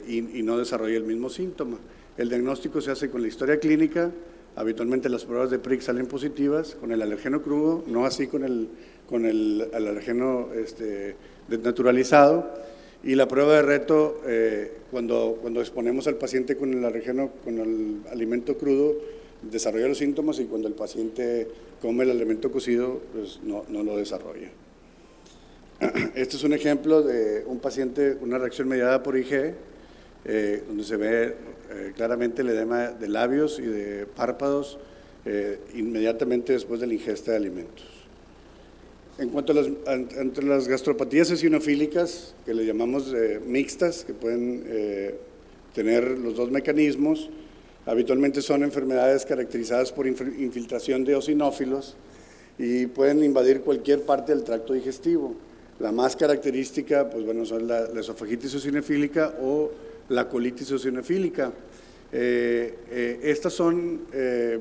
y no desarrolla el mismo síntoma. El diagnóstico se hace con la historia clínica, habitualmente las pruebas de PRIC salen positivas con el alergeno crudo, no así con el alergeno desnaturalizado, y la prueba de reto, cuando exponemos al paciente con el alergeno, con el alimento crudo, desarrolla los síntomas, y cuando el paciente come el alimento cocido, pues no lo desarrolla. Este es un ejemplo de un paciente, una reacción mediada por IgE, donde se ve claramente el edema de labios y de párpados inmediatamente después de la ingesta de alimentos. En cuanto a entre las gastropatías eosinofílicas, que le llamamos mixtas, que pueden tener los dos mecanismos, habitualmente son enfermedades caracterizadas por infiltración de eosinófilos y pueden invadir cualquier parte del tracto digestivo. La más característica, pues bueno, son la esofagitis eosinofílica o la colitis eosinofílica. Estas son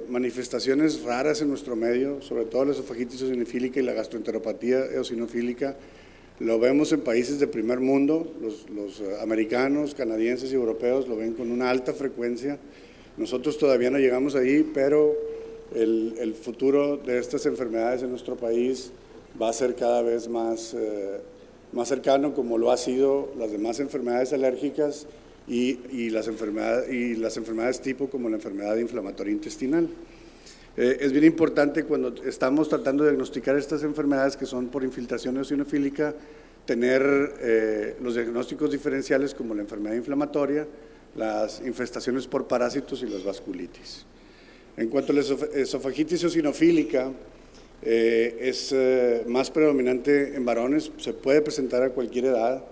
manifestaciones raras en nuestro medio, sobre todo la esofagitis eosinofílica y la gastroenteropatía eosinofílica. Lo vemos en países de primer mundo, los americanos, canadienses y europeos lo ven con una alta frecuencia. Nosotros todavía no llegamos ahí, pero el futuro de estas enfermedades en nuestro país va a ser cada vez más cercano, como lo ha sido las demás enfermedades alérgicas y las enfermedades tipo como la enfermedad inflamatoria intestinal. Es bien importante cuando estamos tratando de diagnosticar estas enfermedades que son por infiltración eosinofílica, tener los diagnósticos diferenciales como la enfermedad inflamatoria, las infestaciones por parásitos y las vasculitis. En cuanto a la esofagitis eosinofílica, es más predominante en varones, se puede presentar a cualquier edad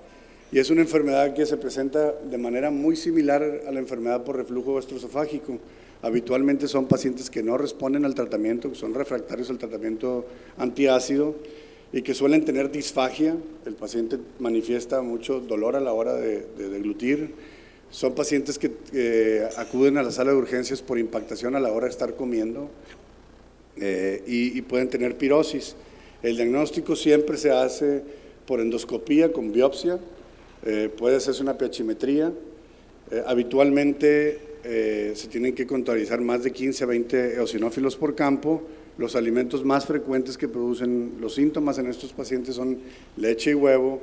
y es una enfermedad que se presenta de manera muy similar a la enfermedad por reflujo gastroesofágico. Habitualmente son pacientes que no responden al tratamiento, que son refractarios al tratamiento antiácido y que suelen tener disfagia. El paciente manifiesta mucho dolor a la hora de deglutir. Son pacientes que acuden a la sala de urgencias por impactación a la hora de estar comiendo y pueden tener pirosis. El diagnóstico siempre se hace por endoscopía con biopsia, puede hacerse una pH-metría. Habitualmente se tienen que contabilizar más de 15 a 20 eosinófilos por campo. Los alimentos más frecuentes que producen los síntomas en estos pacientes son leche y huevo,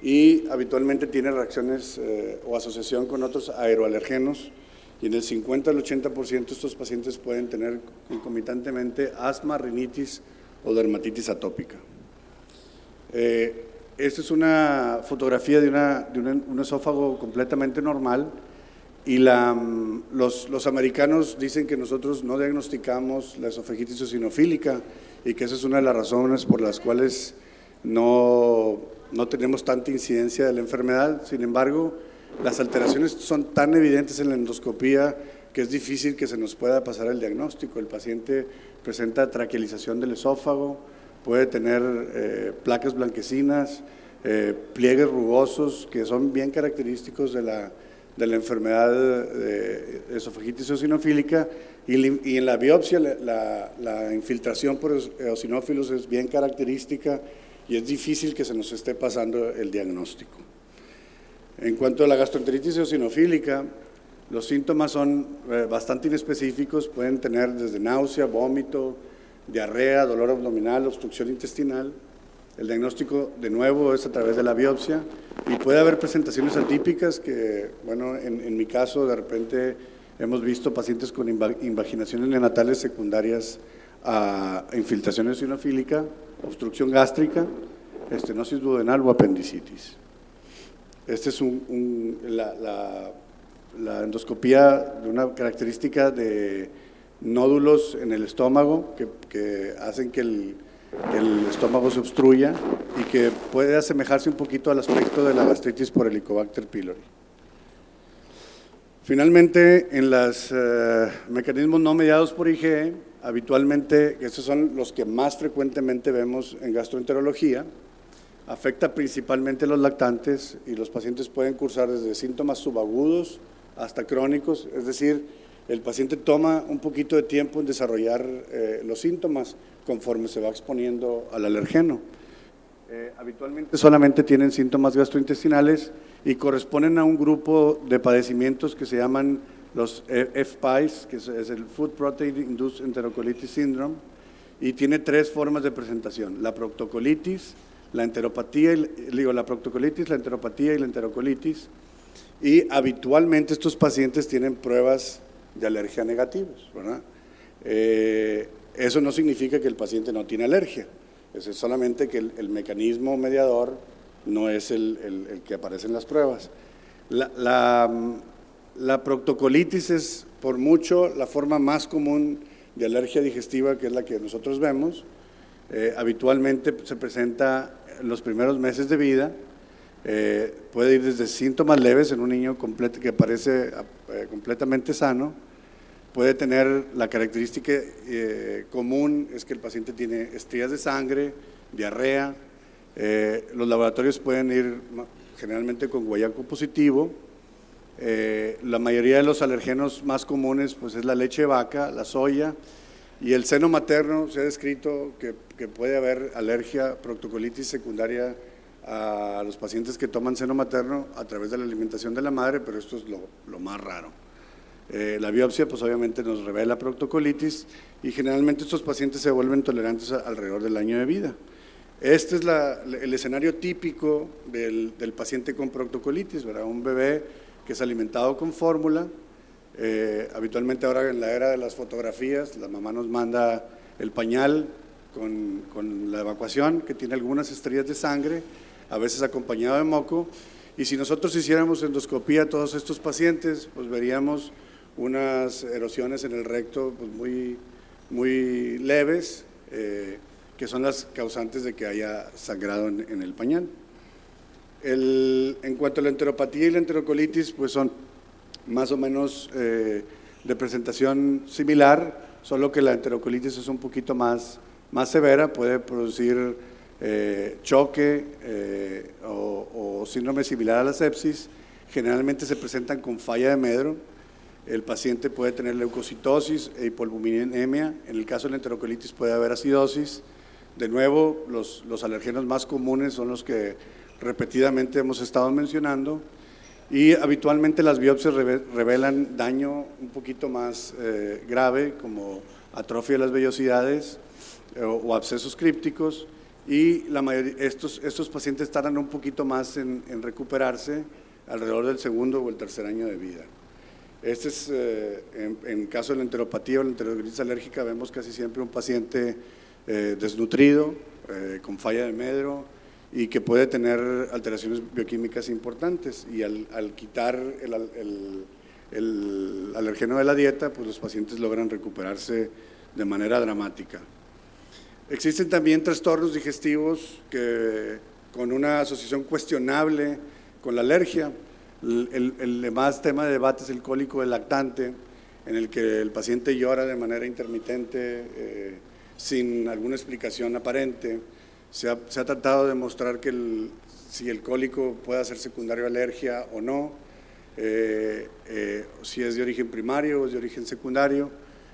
y habitualmente tiene reacciones o asociación con otros aeroalergenos, y en el 50 al 80% estos pacientes pueden tener concomitantemente asma, rinitis o dermatitis atópica. Esta es una fotografía de un esófago completamente normal, y los americanos dicen que nosotros no diagnosticamos la esofagitis eosinofílica y que esa es una de las razones por las cuales no tenemos tanta incidencia de la enfermedad. Sin embargo, las alteraciones son tan evidentes en la endoscopía que es difícil que se nos pueda pasar el diagnóstico. El paciente presenta traquealización del esófago, puede tener placas blanquecinas, pliegues rugosos que son bien característicos de la enfermedad de esofagitis eosinofílica, y en la biopsia la infiltración por eosinófilos es bien característica y es difícil que se nos esté pasando el diagnóstico. En cuanto a la gastroenteritis eosinofílica, los síntomas son bastante inespecíficos, pueden tener desde náusea, vómito, diarrea, dolor abdominal, obstrucción intestinal. El diagnóstico, de nuevo, es a través de la biopsia, y puede haber presentaciones atípicas que, bueno, en mi caso, de repente hemos visto pacientes con invaginaciones neonatales secundarias a infiltración eosinofílica, obstrucción gástrica, estenosis duodenal o apendicitis. Esta es la endoscopía de una característica de nódulos en el estómago que hacen que el estómago se obstruya y que puede asemejarse un poquito al aspecto de la gastritis por Helicobacter pylori. Finalmente, en los mecanismos no mediados por IgE, Habitualmente, estos son los que más frecuentemente vemos en gastroenterología, afecta principalmente a los lactantes y los pacientes pueden cursar desde síntomas subagudos hasta crónicos, es decir, el paciente toma un poquito de tiempo en desarrollar los síntomas conforme se va exponiendo al alergeno. Habitualmente solamente tienen síntomas gastrointestinales y corresponden a un grupo de padecimientos que se llaman los FPIES, que es el Food Protein Induced Enterocolitis Syndrome, y tiene 3 formas de presentación: la proctocolitis, la enteropatía, la proctocolitis, la enteropatía y la enterocolitis, y habitualmente estos pacientes tienen pruebas de alergia negativos, ¿verdad? Eso no significa que el paciente no tiene alergia, es solamente que el mecanismo mediador no es el que aparece en las pruebas. La proctocolitis es por mucho la forma más común de alergia digestiva, que es la que nosotros vemos. Habitualmente se presenta en los primeros meses de vida, puede ir desde síntomas leves en un niño que parece completamente sano, puede tener la característica común, es que el paciente tiene estrías de sangre, diarrea, los laboratorios pueden ir generalmente con guaiaco positivo. La mayoría de los alergenos más comunes pues es la leche de vaca, la soya y el seno materno. Se ha descrito que puede haber alergia, proctocolitis secundaria a los pacientes que toman seno materno a través de la alimentación de la madre, pero esto es lo más raro. La biopsia pues obviamente nos revela proctocolitis y generalmente estos pacientes se vuelven tolerantes alrededor del año de vida. Este es el escenario típico del paciente con proctocolitis, ¿verdad? Un bebé que es alimentado con fórmula. Habitualmente ahora en la era de las fotografías, la mamá nos manda el pañal con la evacuación, que tiene algunas estrías de sangre, a veces acompañado de moco, y si nosotros hiciéramos endoscopía a todos estos pacientes, pues veríamos unas erosiones en el recto pues muy leves, que son las causantes de que haya sangrado en el pañal. En cuanto a la enteropatía y la enterocolitis, pues son más o menos de presentación similar, solo que la enterocolitis es un poquito más severa, puede producir choque o síndrome similar a la sepsis. Generalmente se presentan con falla de Medro. El paciente puede tener leucocitosis e hipolipidemia. En el caso de la enterocolitis puede haber acidosis. De nuevo, los alergenos más comunes son los que repetidamente hemos estado mencionando, y habitualmente las biopsias revelan daño un poquito más grave, como atrofia de las vellosidades o abscesos crípticos, y estos pacientes tardan un poquito más en recuperarse, alrededor del segundo o el tercer año de vida. Este es, en caso de la enteropatía o la enterocolitis alérgica, vemos casi siempre un paciente desnutrido, con falla de Medro, y que puede tener alteraciones bioquímicas importantes, y al quitar el alergeno de la dieta, pues los pacientes logran recuperarse de manera dramática. Existen también trastornos digestivos que, con una asociación cuestionable con la alergia. El más tema de debate es el cólico del lactante, en el que el paciente llora de manera intermitente, sin alguna explicación aparente. Se ha tratado de mostrar que si el cólico puede ser secundario a alergia o no, si es de origen primario o es de origen secundario.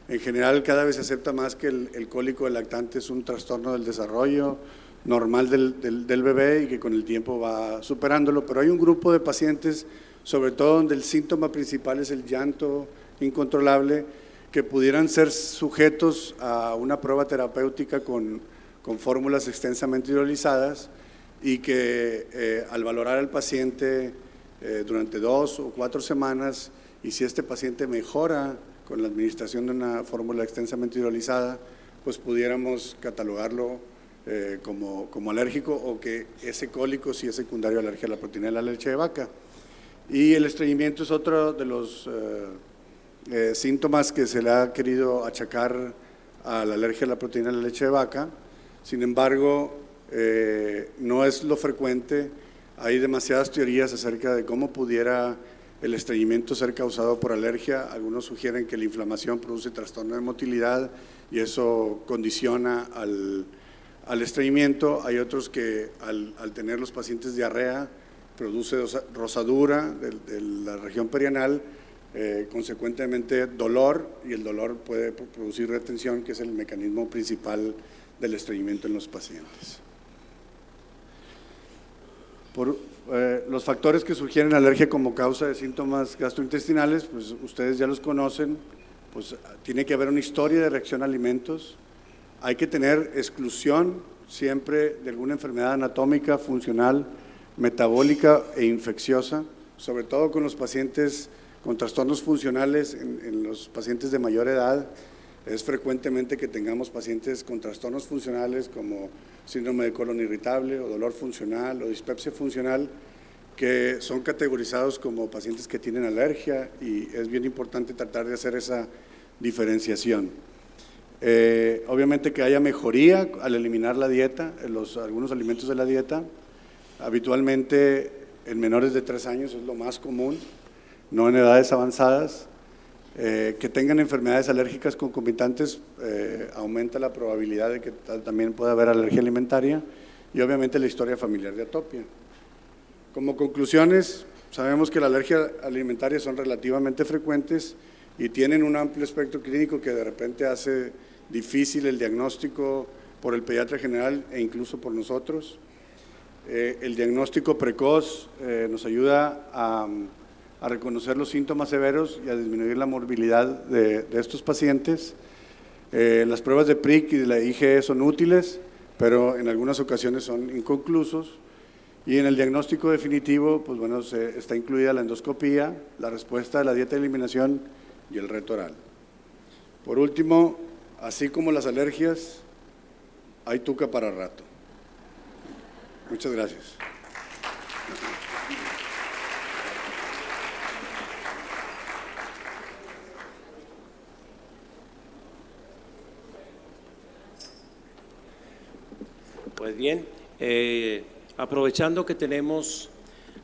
En general, cada vez se acepta más que el cólico del lactante es un trastorno del desarrollo normal del bebé y que con el tiempo va superándolo, pero hay un grupo de pacientes, sobre todo donde el síntoma principal es el llanto incontrolable, que pudieran ser sujetos a una prueba terapéutica con fórmulas extensamente hidrolizadas, y que al valorar al paciente durante 2 o 4 semanas, y si este paciente mejora con la administración de una fórmula extensamente hidrolizada, pues pudiéramos catalogarlo como alérgico, o que ese cólico sí es secundario a alergia a la proteína de la leche de vaca. Y el estreñimiento es otro de los síntomas que se le ha querido achacar a la alergia a la proteína de la leche de vaca. Sin embargo, no es lo frecuente. Hay demasiadas teorías acerca de cómo pudiera el estreñimiento ser causado por alergia. Algunos sugieren que la inflamación produce trastorno de motilidad y eso condiciona al estreñimiento. Hay otros que al tener los pacientes diarrea produce rosadura de la región perianal, consecuentemente dolor, y el dolor puede producir retención, que es el mecanismo principal del estreñimiento en los pacientes. Los factores que sugieren alergia como causa de síntomas gastrointestinales, pues ustedes ya los conocen, pues tiene que haber una historia de reacción a alimentos, hay que tener exclusión siempre de alguna enfermedad anatómica, funcional, metabólica e infecciosa, sobre todo con los pacientes con trastornos funcionales, en los pacientes de mayor edad. Es frecuentemente que tengamos pacientes con trastornos funcionales como síndrome de colon irritable o dolor funcional o dispepsia funcional, que son categorizados como pacientes que tienen alergia, y es bien importante tratar de hacer esa diferenciación. Obviamente que haya mejoría al eliminar la dieta, algunos alimentos de la dieta. Habitualmente en menores de 3 años es lo más común, no en edades avanzadas. Que tengan enfermedades alérgicas concomitantes aumenta la probabilidad de que también pueda haber alergia alimentaria, y obviamente la historia familiar de atopia. Como conclusiones, sabemos que la alergia alimentaria son relativamente frecuentes y tienen un amplio espectro clínico que de repente hace difícil el diagnóstico por el pediatra general e incluso por nosotros. El diagnóstico precoz nos ayuda a reconocer los síntomas severos y a disminuir la morbilidad de estos pacientes. Las pruebas de PRIC y de la IgE son útiles, pero en algunas ocasiones son inconclusos. Y en el diagnóstico definitivo, pues bueno, está incluida la endoscopía, la respuesta de la dieta de eliminación y el reto oral. Por último, así como las alergias, hay tuca para rato. Muchas gracias. Pues bien, aprovechando que tenemos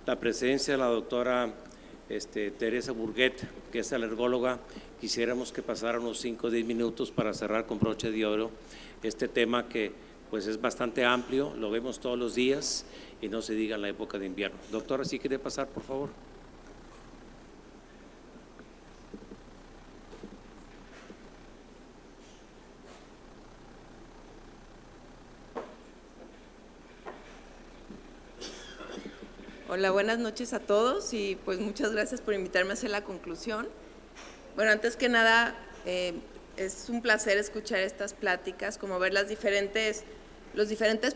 la presencia de la doctora Teresa Burguet, que es alergóloga, quisiéramos que pasara unos 5 o 10 minutos para cerrar con broche de oro este tema que pues es bastante amplio, lo vemos todos los días y no se diga en la época de invierno. Doctora, ¿sí quiere pasar, por favor? Hola, buenas noches a todos y pues muchas gracias por invitarme a hacer la conclusión. Bueno, antes que nada, es un placer escuchar estas pláticas, como ver los diferentes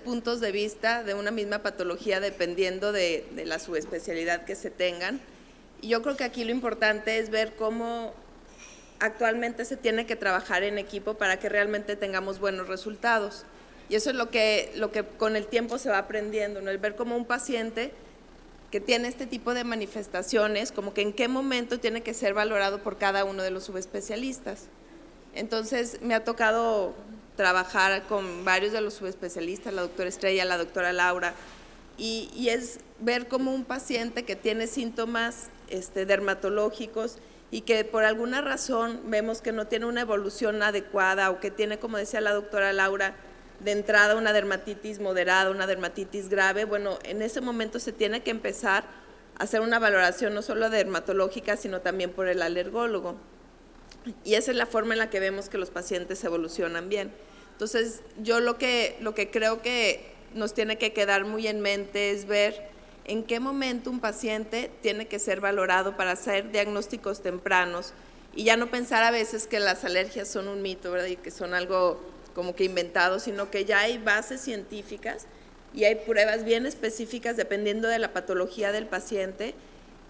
puntos de vista de una misma patología dependiendo de la subespecialidad que se tengan. Y yo creo que aquí lo importante es ver cómo actualmente se tiene que trabajar en equipo para que realmente tengamos buenos resultados. Y eso es lo que con el tiempo se va aprendiendo, ¿no? El ver cómo un paciente que tiene este tipo de manifestaciones, como que en qué momento tiene que ser valorado por cada uno de los subespecialistas. Entonces me ha tocado trabajar con varios de los subespecialistas, la doctora Estrella, la doctora Laura, y es ver cómo un paciente que tiene síntomas dermatológicos y que por alguna razón vemos que no tiene una evolución adecuada o que tiene, como decía la doctora Laura, de entrada una dermatitis moderada, una dermatitis grave, bueno, en ese momento se tiene que empezar a hacer una valoración no solo dermatológica, sino también por el alergólogo. Y esa es la forma en la que vemos que los pacientes evolucionan bien. Entonces, yo lo que creo que nos tiene que quedar muy en mente es ver en qué momento un paciente tiene que ser valorado para hacer diagnósticos tempranos y ya no pensar a veces que las alergias son un mito, ¿verdad? Y que son algo como que inventado, sino que ya hay bases científicas y hay pruebas bien específicas dependiendo de la patología del paciente,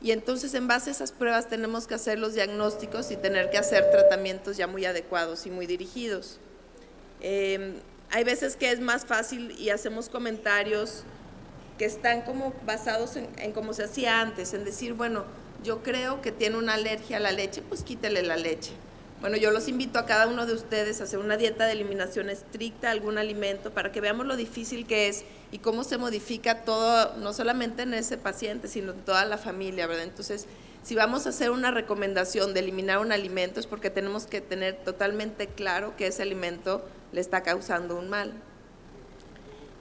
y entonces en base a esas pruebas tenemos que hacer los diagnósticos y tener que hacer tratamientos ya muy adecuados y muy dirigidos. Hay veces que es más fácil y hacemos comentarios que están como basados en cómo se hacía antes, en decir, bueno, yo creo que tiene una alergia a la leche, pues quítele la leche. Bueno, yo los invito a cada uno de ustedes a hacer una dieta de eliminación estricta de algún alimento para que veamos lo difícil que es y cómo se modifica todo, no solamente en ese paciente, sino en toda la familia, ¿verdad? Entonces, si vamos a hacer una recomendación de eliminar un alimento es porque tenemos que tener totalmente claro que ese alimento le está causando un mal.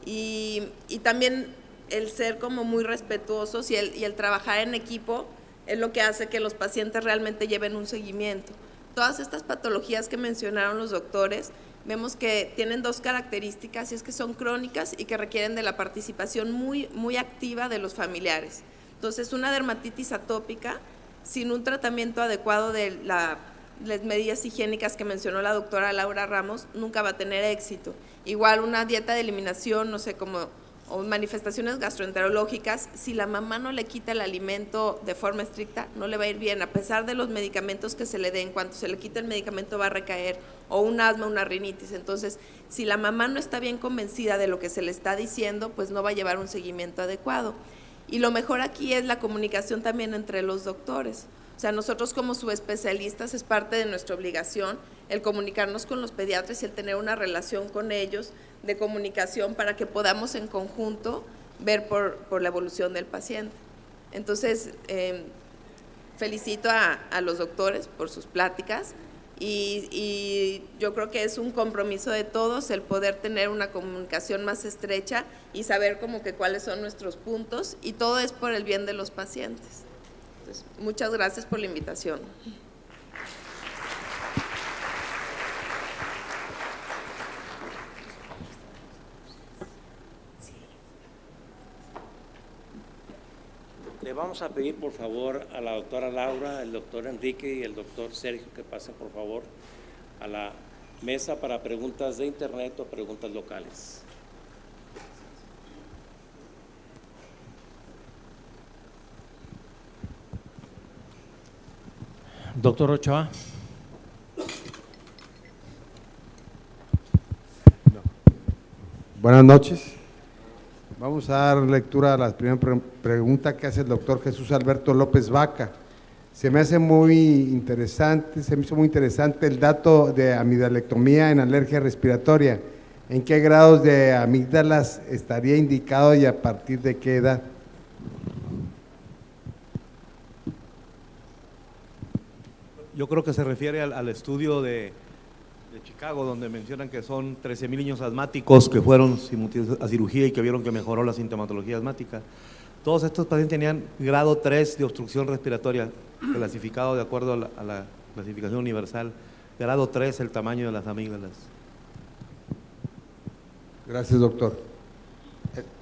Y también el ser como muy respetuosos y el trabajar en equipo es lo que hace que los pacientes realmente lleven un seguimiento. Todas estas patologías que mencionaron los doctores, vemos que tienen dos características, y es que son crónicas y que requieren de la participación muy activa de los familiares. Entonces, una dermatitis atópica, sin un tratamiento adecuado de las medidas higiénicas que mencionó la doctora Laura Ramos, nunca va a tener éxito. Igual una dieta de eliminación, no sé, o manifestaciones gastroenterológicas, si la mamá no le quita el alimento de forma estricta, no le va a ir bien, a pesar de los medicamentos que se le den. En cuanto se le quite el medicamento va a recaer, o un asma, una rinitis. Entonces, si la mamá no está bien convencida de lo que se le está diciendo, pues no va a llevar un seguimiento adecuado. Y lo mejor aquí es la comunicación también entre los doctores. O sea, nosotros como subespecialistas es parte de nuestra obligación el comunicarnos con los pediatras y el tener una relación con ellos de comunicación para que podamos en conjunto ver por la evolución del paciente. Entonces, felicito a los doctores por sus pláticas y yo creo que es un compromiso de todos el poder tener una comunicación más estrecha y saber como que cuáles son nuestros puntos, y todo es por el bien de los pacientes. Entonces, muchas gracias por la invitación. Le vamos a pedir, por favor, a la doctora Laura, el doctor Enrique y el doctor Sergio que pasen, por favor, a la mesa para preguntas de internet o preguntas locales. Doctor Ochoa. Buenas noches. Vamos a dar lectura a la primera pregunta que hace el doctor Jesús Alberto López Vaca. Se me hizo muy interesante el dato de amidalectomía en alergia respiratoria. ¿En qué grados de amígdalas estaría indicado y a partir de qué edad? Yo creo que se refiere al estudio de Chicago, donde mencionan que son 13,000 niños asmáticos que fueron a cirugía y que vieron que mejoró la sintomatología asmática. Todos estos pacientes tenían grado 3 de obstrucción respiratoria, clasificado de acuerdo a la clasificación universal. Grado 3, el tamaño de las amígdalas. Gracias, doctor.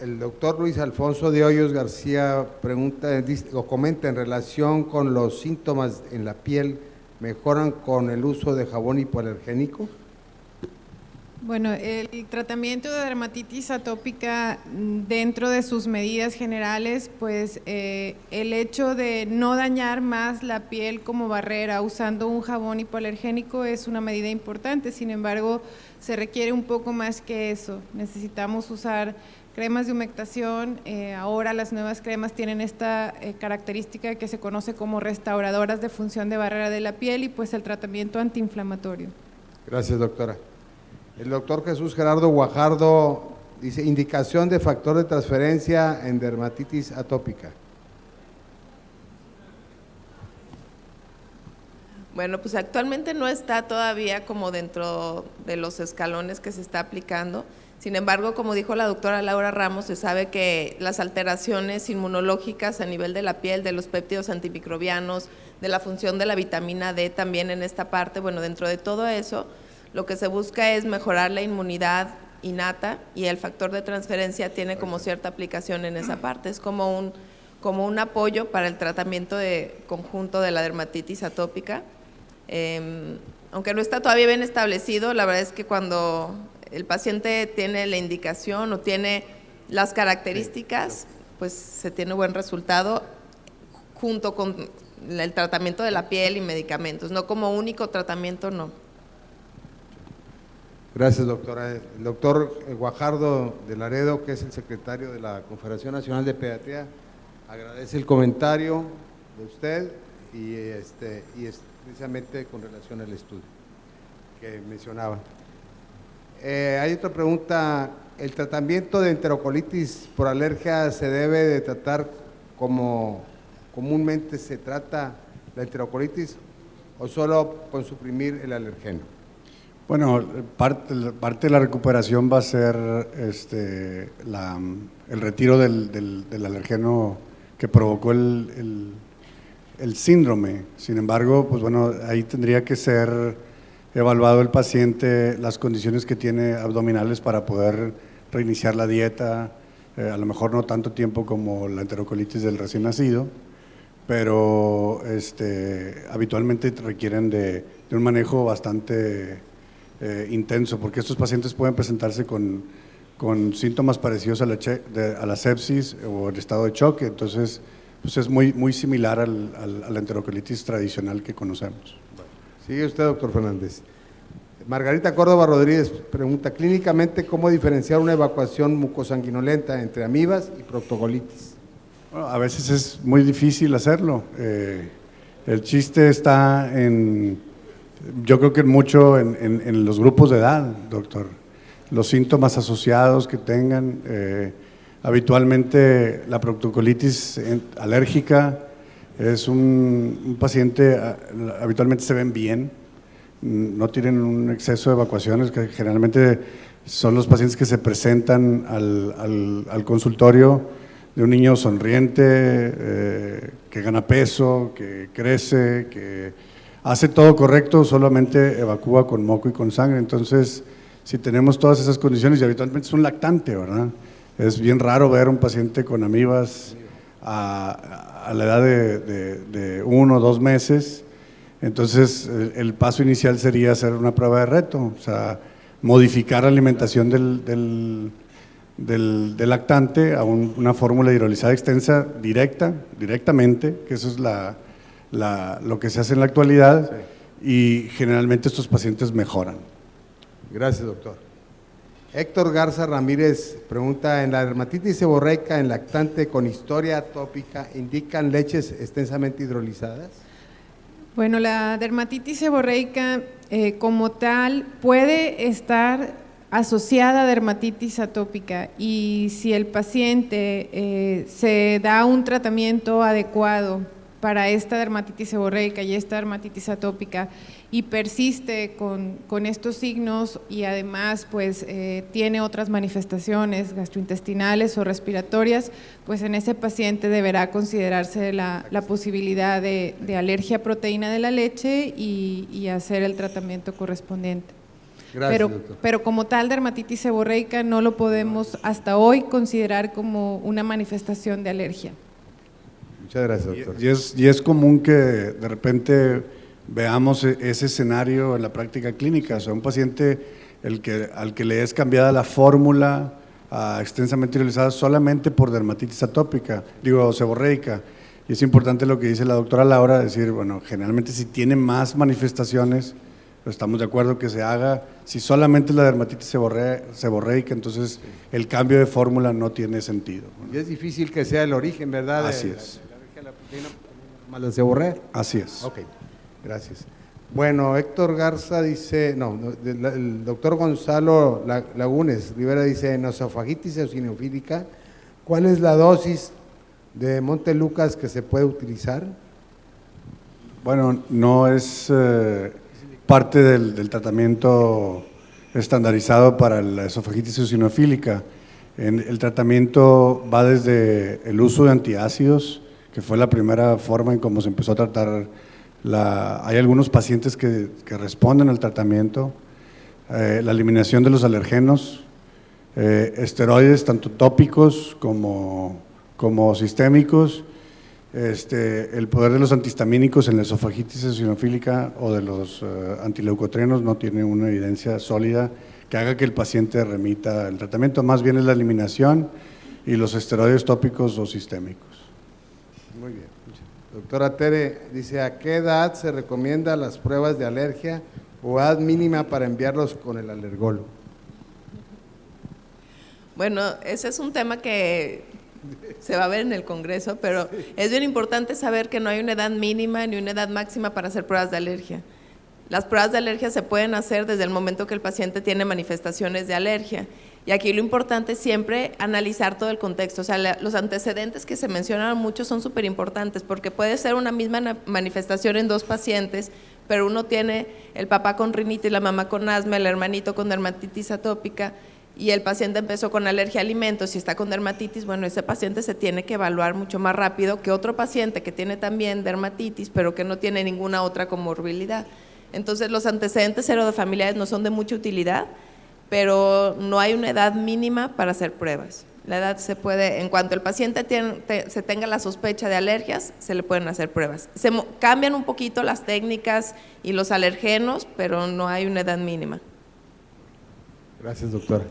El doctor Luis Alfonso de Hoyos García pregunta o comenta en relación con los síntomas en la piel, ¿mejoran con el uso de jabón hipoalergénico? Bueno, el tratamiento de dermatitis atópica dentro de sus medidas generales, pues el hecho de no dañar más la piel como barrera usando un jabón hipoalergénico es una medida importante. Sin embargo, se requiere un poco más que eso. Necesitamos usar cremas de humectación. Ahora las nuevas cremas tienen esta característica que se conoce como restauradoras de función de barrera de la piel, y pues el tratamiento antiinflamatorio. Gracias, doctora. El doctor Jesús Gerardo Guajardo dice, indicación de factor de transferencia en dermatitis atópica. Bueno, pues actualmente no está todavía como dentro de los escalones que se está aplicando. Sin embargo, como dijo la doctora Laura Ramos, se sabe que las alteraciones inmunológicas a nivel de la piel, de los péptidos antimicrobianos, de la función de la vitamina D también en esta parte, bueno, dentro de todo eso, lo que se busca es mejorar la inmunidad innata, y el factor de transferencia tiene como cierta aplicación en esa parte. Es como un apoyo para el tratamiento de conjunto de la dermatitis atópica. Aunque no está todavía bien establecido, la verdad es que cuando el paciente tiene la indicación o tiene las características, pues se tiene buen resultado junto con el tratamiento de la piel y medicamentos, no como único tratamiento, no. Gracias, doctora. El doctor Guajardo de Laredo, que es el secretario de la Confederación Nacional de Pediatría, agradece el comentario de usted y precisamente con relación al estudio que mencionaba. Hay otra pregunta. ¿El tratamiento de enterocolitis por alergia se debe de tratar como comúnmente se trata la enterocolitis o solo con suprimir el alergeno? Bueno, parte de la recuperación va a ser el retiro del alergeno que provocó el síndrome. Sin embargo, pues bueno, ahí tendría que ser evaluado el paciente, las condiciones que tiene abdominales para poder reiniciar la dieta, a lo mejor no tanto tiempo como la enterocolitis del recién nacido, pero habitualmente requieren de un manejo bastante intenso, porque estos pacientes pueden presentarse con síntomas parecidos a la sepsis o el estado de choque, entonces pues es muy similar a la enterocolitis tradicional que conocemos. Sigue usted, doctor Fernández. Margarita Córdoba Rodríguez pregunta, clínicamente, ¿cómo diferenciar una evacuación mucosanguinolenta entre amibas y proctocolitis? Bueno, a veces es muy difícil hacerlo. El chiste está yo creo que mucho en los grupos de edad, doctor. Los síntomas asociados que tengan, habitualmente la proctocolitis alérgica es un paciente, habitualmente se ven bien, no tienen un exceso de evacuaciones, que generalmente son los pacientes que se presentan al consultorio de un niño sonriente, que gana peso, que crece, que hace todo correcto, solamente evacúa con moco y con sangre. Entonces, si tenemos todas esas condiciones, y habitualmente es un lactante, ¿verdad? Es bien raro ver un paciente con amibas a la edad de 1 o 2 meses. Entonces, el paso inicial sería hacer una prueba de reto, o sea, modificar la alimentación del lactante a una fórmula hidrolizada extensa directamente, que eso es lo que se hace en la actualidad, y generalmente estos pacientes mejoran. Gracias, doctor. Héctor Garza Ramírez pregunta, ¿en la dermatitis seborreica en lactante con historia atópica indican leches extensamente hidrolizadas? Bueno, la dermatitis seborreica como tal puede estar asociada a dermatitis atópica, y si el paciente se da un tratamiento adecuado para esta dermatitis seborreica y esta dermatitis atópica y persiste con estos signos y además pues tiene otras manifestaciones gastrointestinales o respiratorias, pues en ese paciente deberá considerarse la posibilidad de alergia a proteína de la leche y hacer el tratamiento correspondiente. Gracias, pero como tal, dermatitis seborreica no lo podemos hasta hoy considerar como una manifestación de alergia. Muchas gracias, doctor. Y es común que de repente veamos ese escenario en la práctica clínica, o sea, un paciente al que le es cambiada la fórmula extensamente hidrolizada solamente por dermatitis atópica, seborreica. Y es importante lo que dice la doctora Laura, decir, bueno, generalmente si tiene más manifestaciones, estamos de acuerdo que se haga. Si solamente la dermatitis seborreica, entonces el cambio de fórmula no tiene sentido. Y es difícil que sea el origen, ¿verdad? Así es. La alergia a la proteína más la seborrea. Así es. Ok, gracias. Bueno, Héctor Garza dice, el doctor Gonzalo Lagunes Rivera dice, en esofagitis eosinofílica, ¿cuál es la dosis de Montelucas que se puede utilizar? Bueno, no es parte del tratamiento estandarizado para la esofagitis eosinofílica. El tratamiento va desde el uso de antiácidos, que fue la primera forma en cómo se empezó a tratar. Hay algunos pacientes que responden al tratamiento, la eliminación de los alergenos, esteroides tanto tópicos como sistémicos, el poder de los antihistamínicos en la esofagitis eosinofílica o de los antileucotrienos no tiene una evidencia sólida que haga que el paciente remita el tratamiento, más bien es la eliminación y los esteroides tópicos o sistémicos. Muy bien. Doctora Tere dice, ¿a qué edad se recomienda las pruebas de alergia o edad mínima para enviarlos con el alergólogo? Bueno, ese es un tema que se va a ver en el Congreso, pero es bien importante saber que no hay una edad mínima ni una edad máxima para hacer pruebas de alergia. Las pruebas de alergia se pueden hacer desde el momento que el paciente tiene manifestaciones de alergia. Y aquí lo importante es siempre analizar todo el contexto. O sea, los antecedentes que se mencionan mucho son súper importantes, porque puede ser una misma manifestación en dos pacientes, pero uno tiene el papá con rinitis, la mamá con asma, el hermanito con dermatitis atópica, y el paciente empezó con alergia a alimentos y está con dermatitis. Bueno, ese paciente se tiene que evaluar mucho más rápido que otro paciente que tiene también dermatitis, pero que no tiene ninguna otra comorbilidad. Entonces, los antecedentes heredofamiliares no son de mucha utilidad, pero no hay una edad mínima para hacer pruebas. La edad se puede, en cuanto el paciente se tenga la sospecha de alergias, se le pueden hacer pruebas. Cambian un poquito las técnicas y los alergenos, pero no hay una edad mínima. Gracias, doctora.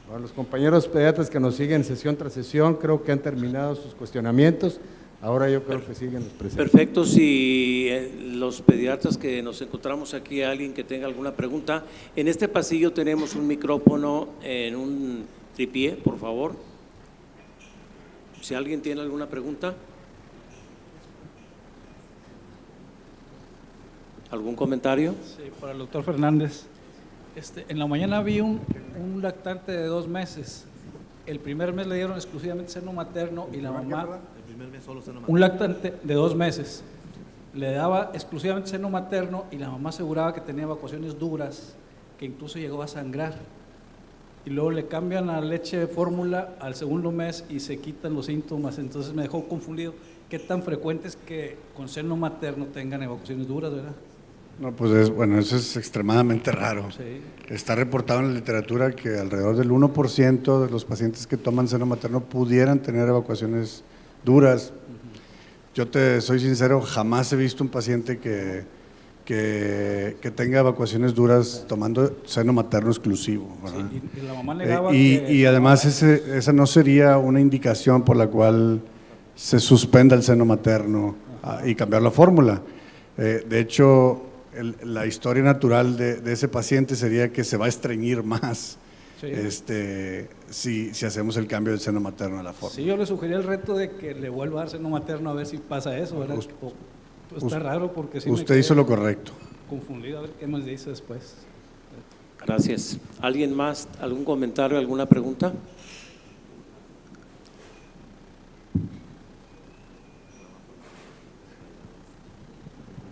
Bueno, los compañeros pediatras que nos siguen sesión tras sesión, creo que han terminado sus cuestionamientos. Ahora yo creo que siguen los presentes. Perfecto, si los pediatras que nos encontramos aquí, alguien que tenga alguna pregunta, en este pasillo tenemos un micrófono en un tripié, por favor. Si alguien tiene alguna pregunta. ¿Algún comentario? Sí, para el doctor Fernández. En la mañana vi un lactante de 2 meses. El primer mes le dieron exclusivamente seno materno y la mamá… Un lactante de 2 meses. Le daba exclusivamente seno materno y la mamá aseguraba que tenía evacuaciones duras, que incluso llegó a sangrar. Y luego le cambian a leche de fórmula al segundo mes y se quitan los síntomas. Entonces me dejó confundido. ¿Qué tan frecuente es que con seno materno tengan evacuaciones duras, verdad? No, pues bueno, eso es extremadamente raro. Sí. Está reportado en la literatura que alrededor del 1% de los pacientes que toman seno materno pudieran tener evacuaciones duras. Yo te soy sincero, jamás he visto un paciente que tenga evacuaciones duras tomando seno materno exclusivo, ¿verdad? Sí, y la mamá negaba y además esa no sería una indicación por la cual se suspenda el seno materno y cambiar la fórmula. De hecho, la historia natural de ese paciente sería que se va a estreñir más. Sí. Si hacemos el cambio del seno materno a la fórmula. Sí, yo le sugerí el reto de que le vuelva a dar seno materno a ver si pasa eso, ¿verdad? Está raro porque sí usted hizo lo correcto. Confundido, a ver qué más dice después. Gracias. ¿Alguien más? ¿Algún comentario, alguna pregunta?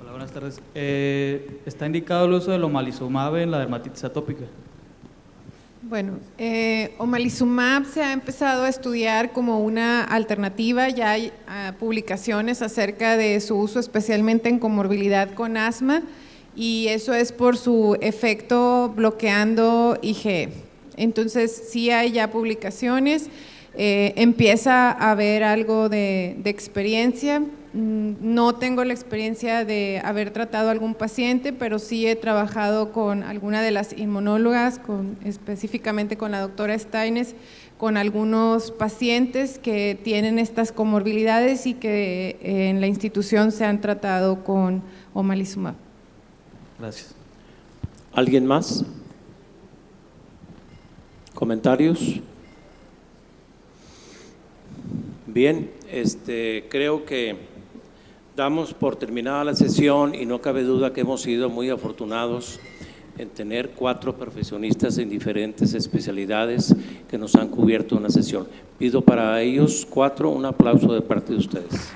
Hola, buenas tardes. ¿Está indicado el uso del omalizumab en la dermatitis atópica? Bueno, omalizumab se ha empezado a estudiar como una alternativa, ya hay publicaciones acerca de su uso especialmente en comorbilidad con asma y eso es por su efecto bloqueando IgE. Entonces sí hay ya publicaciones, empieza a haber algo de experiencia. No tengo la experiencia de haber tratado a algún paciente, pero sí he trabajado con alguna de las inmunólogas, específicamente con la doctora Steines, con algunos pacientes que tienen estas comorbilidades y que en la institución se han tratado con omalizumab. Gracias. ¿Alguien más? ¿Comentarios? Bien, creo que damos por terminada la sesión y no cabe duda que hemos sido muy afortunados en tener 4 profesionistas en diferentes especialidades que nos han cubierto una sesión. Pido para ellos 4 un aplauso de parte de ustedes.